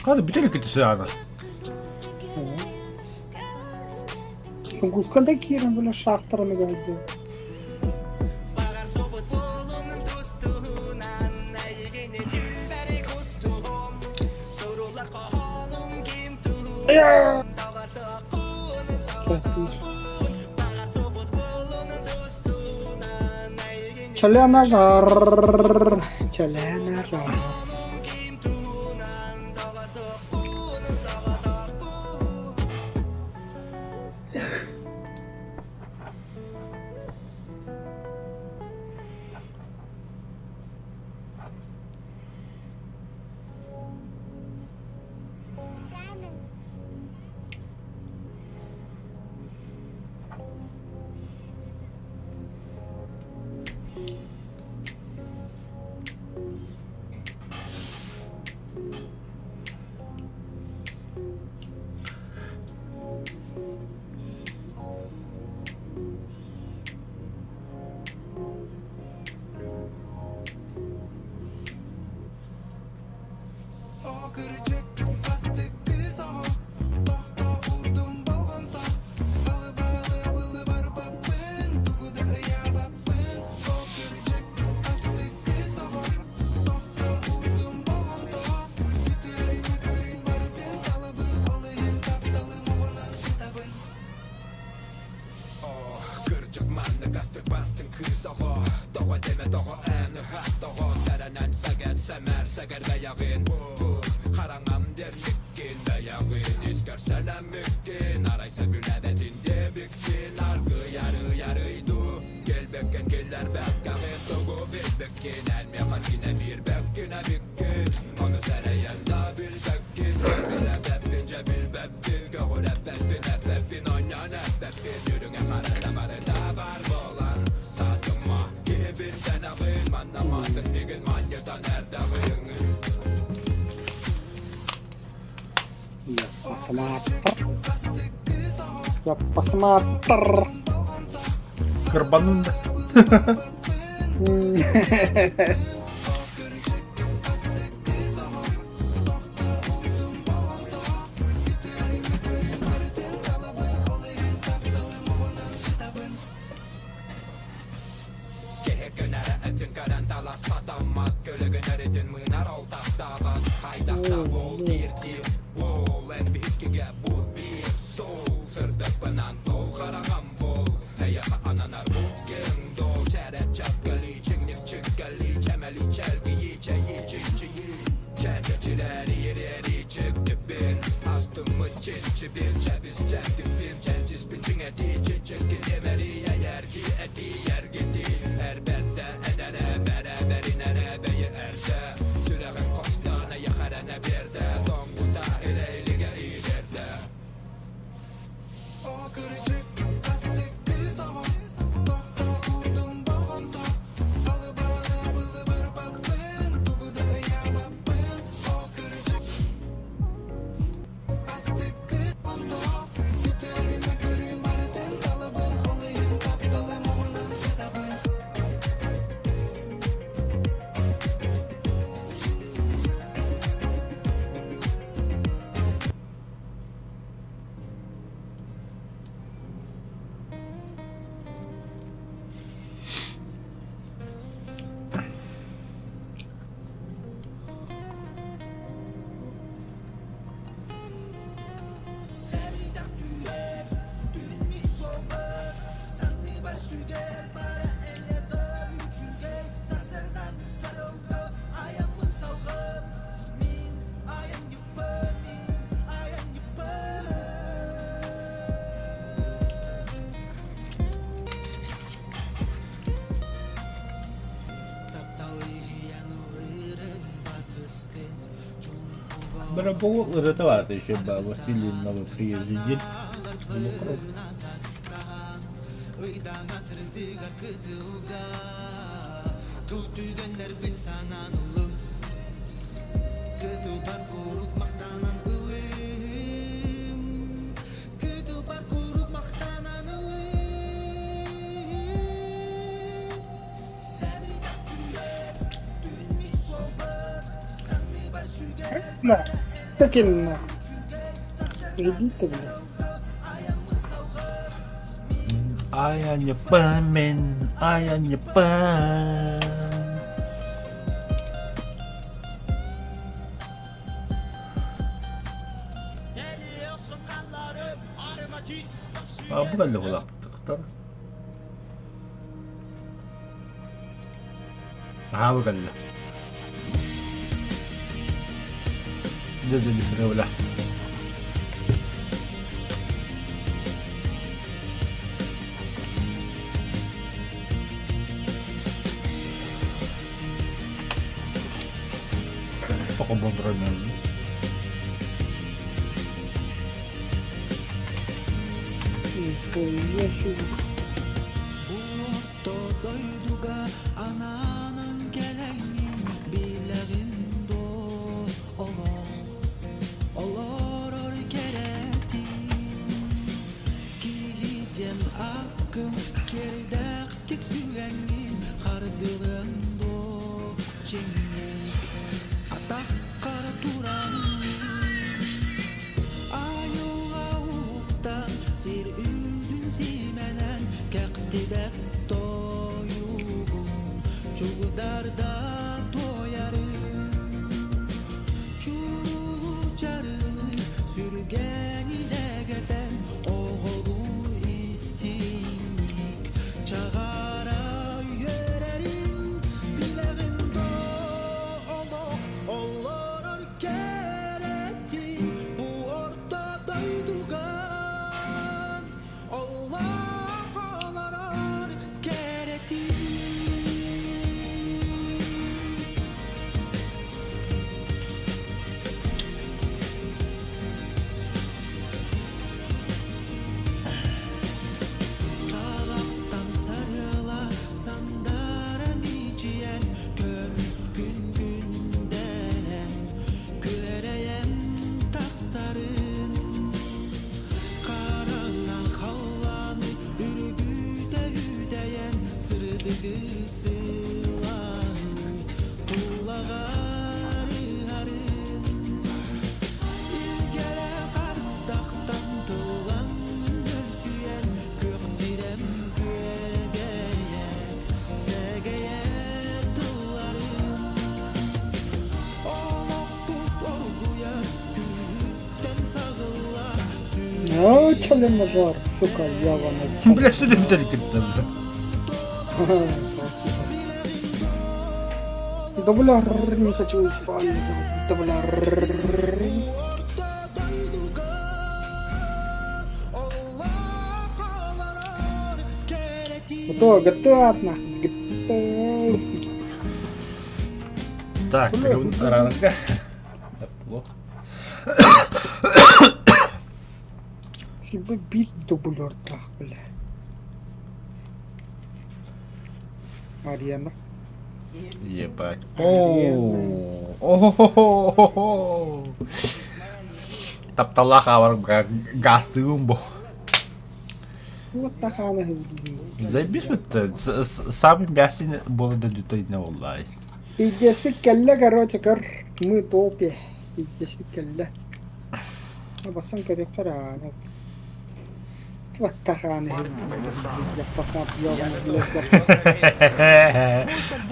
S1: Hadi bir tane kötüsü yani.
S2: Tunguska da kirin böyle şahtarını geldi. Çelena jar. Çelena jar. Yapmasıma attır.
S1: Kırbanın da. Berapa udah tahu ada coba wasilin nama prioritas.
S2: Nah, mungkin nah. Gitu bro.
S1: Ayah nyepan men, ayah nyepan. Bukan lah pula. Bukan lah. Jadi seru lah. Pokok-pokok ini.
S2: Iya sih.
S8: Atak kara turan Darda doyarım Çurulu çarılı Sürgenine geden Oğlu istinlik Çağara yürerim Bileğimde olok Olur keretin Bu ortada durgan Allah olar keretin Sağaktan sarıla sandara miciyen Kömüskün günderen Küreyen taksarın Karalan hallanı ürgüde hüdeyen Sırdığı sılahı tuğlagarı harın İlgele kardaktan tuğlan ölsüyen Kök sirem gögeye segeye tılların Olak tut orguya gülütten sağıla
S2: Ну, телемажор, сука, ебаный.
S1: Бля, что ты вдалеке там?
S2: Дубляр не хочу использовать. Дубляр. Готов, нахуй. Готов.
S1: Так, ранга. Плохо.
S2: Тебе бить дублер так, бля. Арена.
S1: Ебать.
S2: Охуенно.
S1: О-хо-хо-хо-хо. Таптала хавар гастым бо.
S2: Вот такая.
S1: Заебись вот самый мясный было до дютой на улай.
S2: Пиздец, калля, короче, кар. Мы топе. Пиздец, калля. Абасан карикара. Вот такая. Я посмотрел, блядь.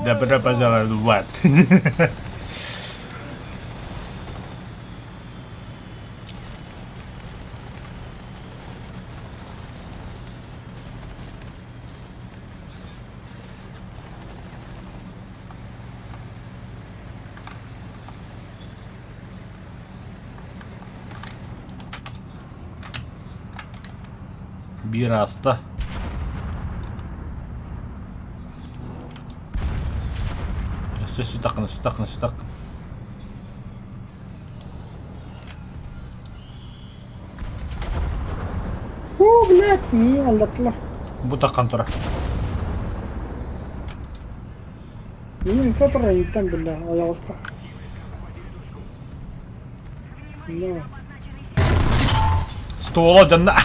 S1: Добро пожаловать в ад. Bir hasta. Süt takın.
S2: Фу, блядь, не, аллатла.
S1: Bu takkan tura.
S2: Мин который не там, бля, пожалуйста. No.
S1: Стула canına.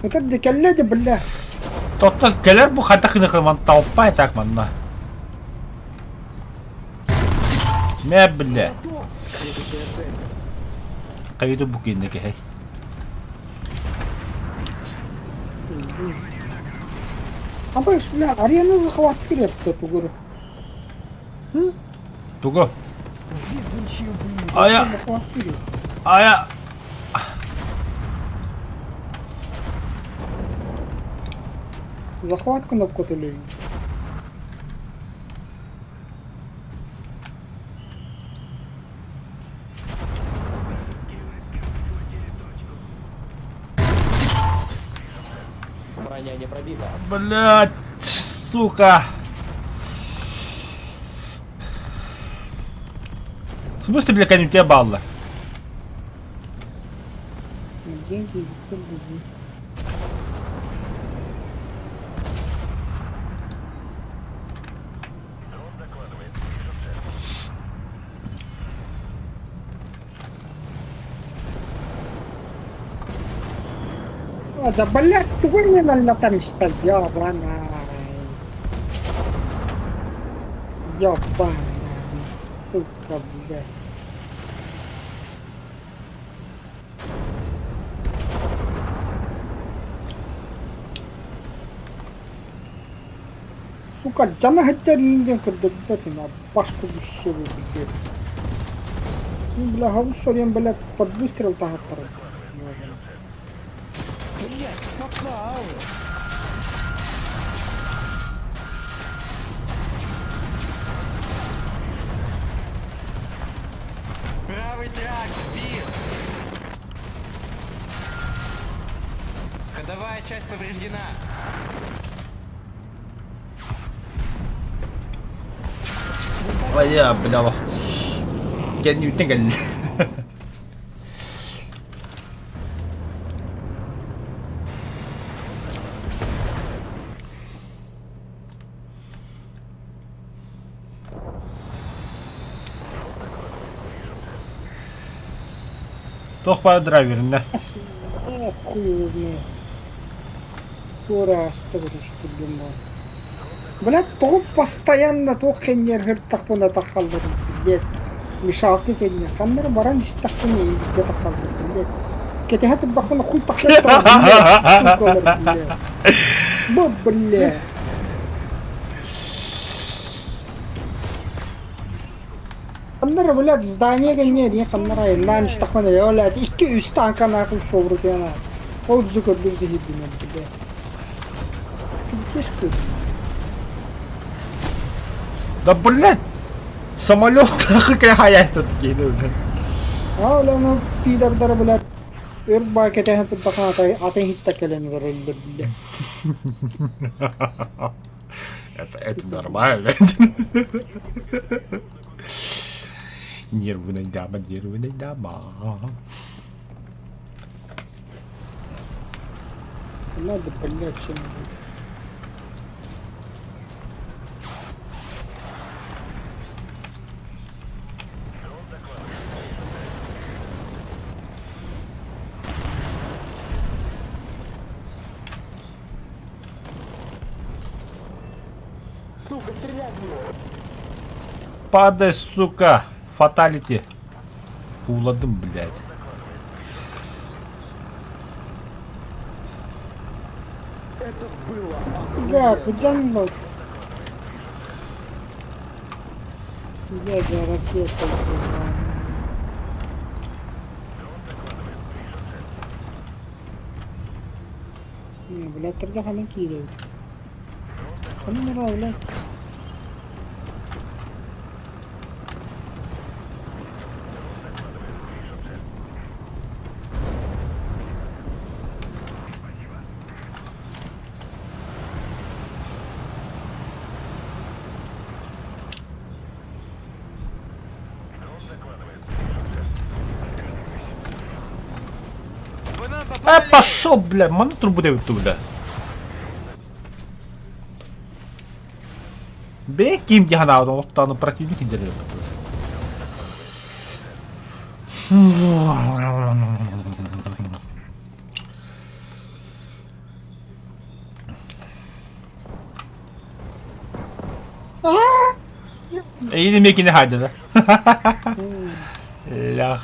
S2: Это где калля, бля.
S1: Total gelir bu hatta kınıkırman tavpay takmanına. Ne bile. Kayıtı bu kendine hey.
S2: Абаш, бля, арена захват кирет эту гору.
S1: Туго. Aya.
S2: Захват кирет.
S1: Aya.
S2: Захват кнопку ты.
S5: Броня не пробита.
S1: Блять, сука. В смысле, бля, конь у тебя балла?
S2: Деньги, да, блядь, тугой мне на там стоял, ебаная. Ебаная. Сука, блядь. сука, жана хаттар үйүндөн кырды, блядь, башка бишсе блядь. Ну, бля, хавус сорен, блядь, под выстрел тахаттар. Блядь, попал.
S5: Правый трак сбил. Ходовая часть повреждена.
S1: Ой, я, бля, я не тыгал. Тох по драйверу, да?
S2: Хуйня. Ура, что думал. Блядь, то постоянно то хенер так по натахалды, блядь. Мешалки хенер. Ханнер баран истахны где тахалды, блядь. Кетехат бахмана хуй тахалды, блядь. Сука, блядь. Бо, блядь. Ханнер, блядь, здание хенер, не ханнер айндан истахмана, блядь. 2-3 танкан ақыз собрут яна. Ол жүкөр бүзді хиддімен, блядь. Пиздец,
S1: Да блядь! Самолет нахуй хаяйся такие, ну, блядь.
S2: Hala no пидордар, блядь. Өрбай кетен тутахан атын хитта келен верилди, блядь.
S1: Это нормально. Нервная дама, нервная дама.
S2: Надо, блядь, чем-нибудь.
S1: Падай, сука! Фаталити. Уладым, блядь.
S2: Да, куда нибудь. Блядь, ракета, блядь. Блядь, тогда хана кидают. Хана нравится, блядь.
S5: Вы нам попали!
S1: Пошел, бля, мана трубу дают туда. Бе, ким дихана, вот там противник интересно. İyi mekini hadi da. Lah.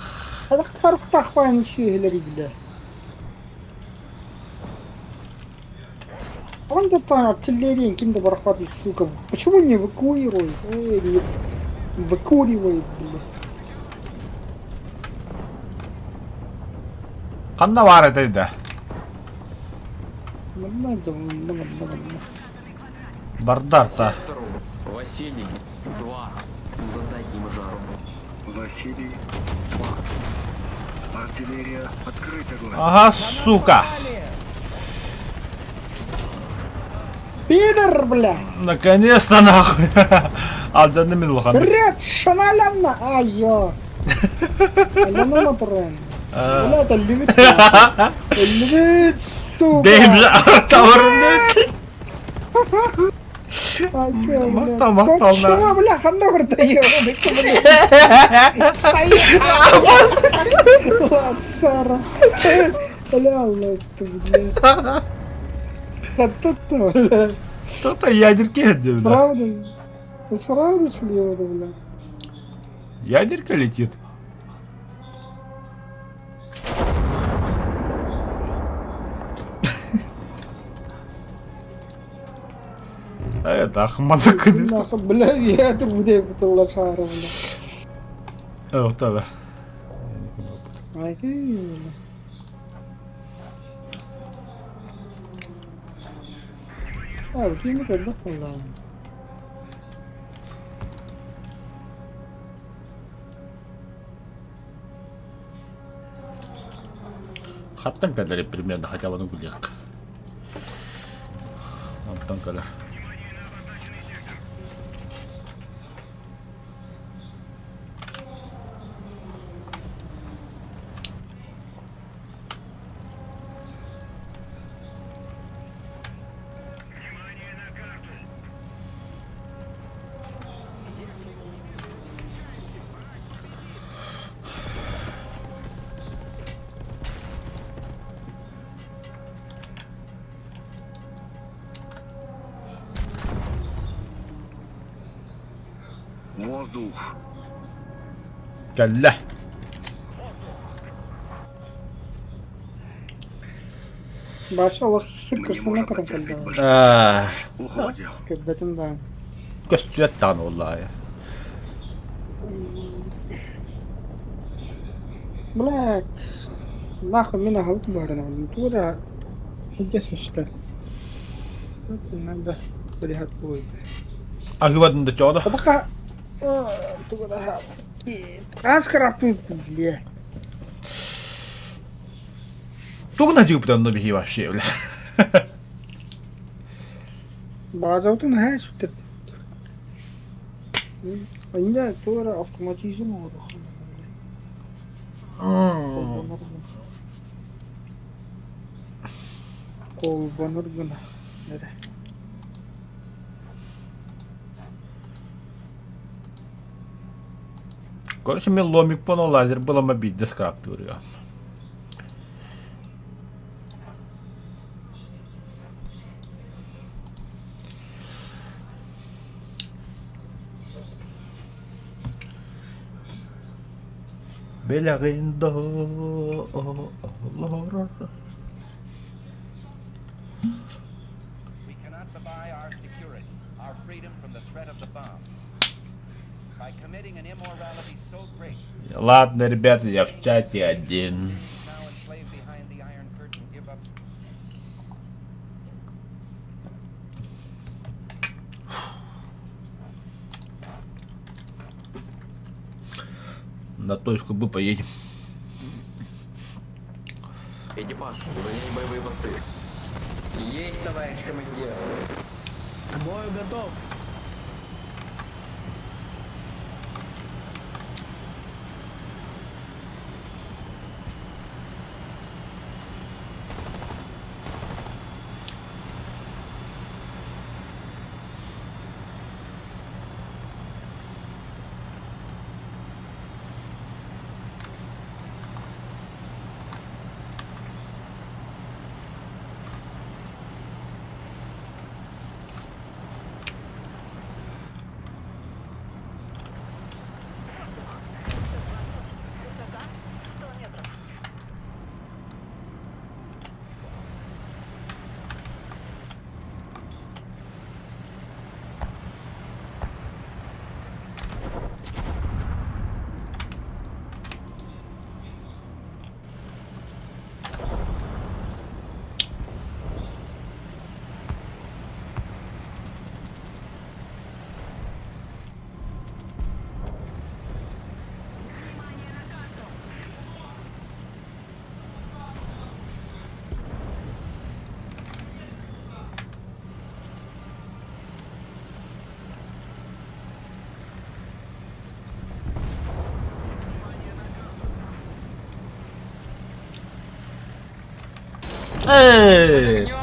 S2: Hadi karık takmayın şeyleri bile. Он да там артиллерия кем-то прохватывает, сука. Почему не эвакуирует? Не эвакуирует, бля.
S1: Kanna var edildi. Бардар-то.
S5: Сектору Василий 2. Задайте ему жару.
S6: Василий. Артиллерия, открыть огонь.
S1: Ага, сука.
S2: Пидор, бля!
S1: Наконец-то нахуй. Алданны мен улхан.
S2: Бред, шаналянна! Айо! Аляна моторен. Бля, это любит. Любит, сука!
S1: Бейм же товарный. Мата, мата,
S2: Чего, бля, ханда продаю? Стоит! Лошара! Бля, лапта, бля. Та-та-та, бля.
S1: Кто-то ядерки отдел, да.
S2: Правда? Ты правда шли его, бля?
S1: Ядерка летит. Ахманlık.
S2: Nahı bile bir yadır bu diye bıtırlar çağırımda.
S1: Evet tabi.
S2: Ay ki. Abi kendi kadar Allah'ım.
S1: Хаттан калар примерно хотя бы ну гуляк. Хаттан калар.
S6: Воздух.
S1: Gel.
S2: Başa Allah
S6: Мы
S2: hir
S6: не
S2: kırsana
S6: можем
S2: kadar
S6: потерпеть
S2: kaldı.
S6: больше. Уходим.
S2: Köbbetim daha.
S1: Göstüretten vallahi.
S2: Блять. Нахуй меня халк барына. Тура. Худес işte. Надо приехать будет.
S1: Ахивадın da çoğdu.
S2: Однако. Тура. Транскрафту, бля.
S1: Тугна дюбдан да бихи вообще, бля.
S2: Базаутун her sütte. Yine tuğra автоматизм oldu. Kolbanır gına. Nere?
S1: Короче, мен ломик по лазер было мобить дескраптурю. Белягиндо лорор.
S3: We cannot buy our security, our freedom from the threat of the bomb. By committing an immorality so great,
S1: Ладно, ребята, я в чате один.
S3: now enslaved behind the Iron Curtain, give up.
S1: На точку Б поедем.
S5: Экипаж, занять боевые посты. Есть, товарищ командир.
S8: К бою готов.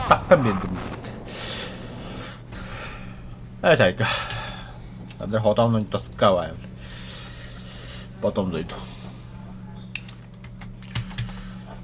S1: Takkan dedim. Evet aika. Надо хотам на таскаваю. Потом зайду.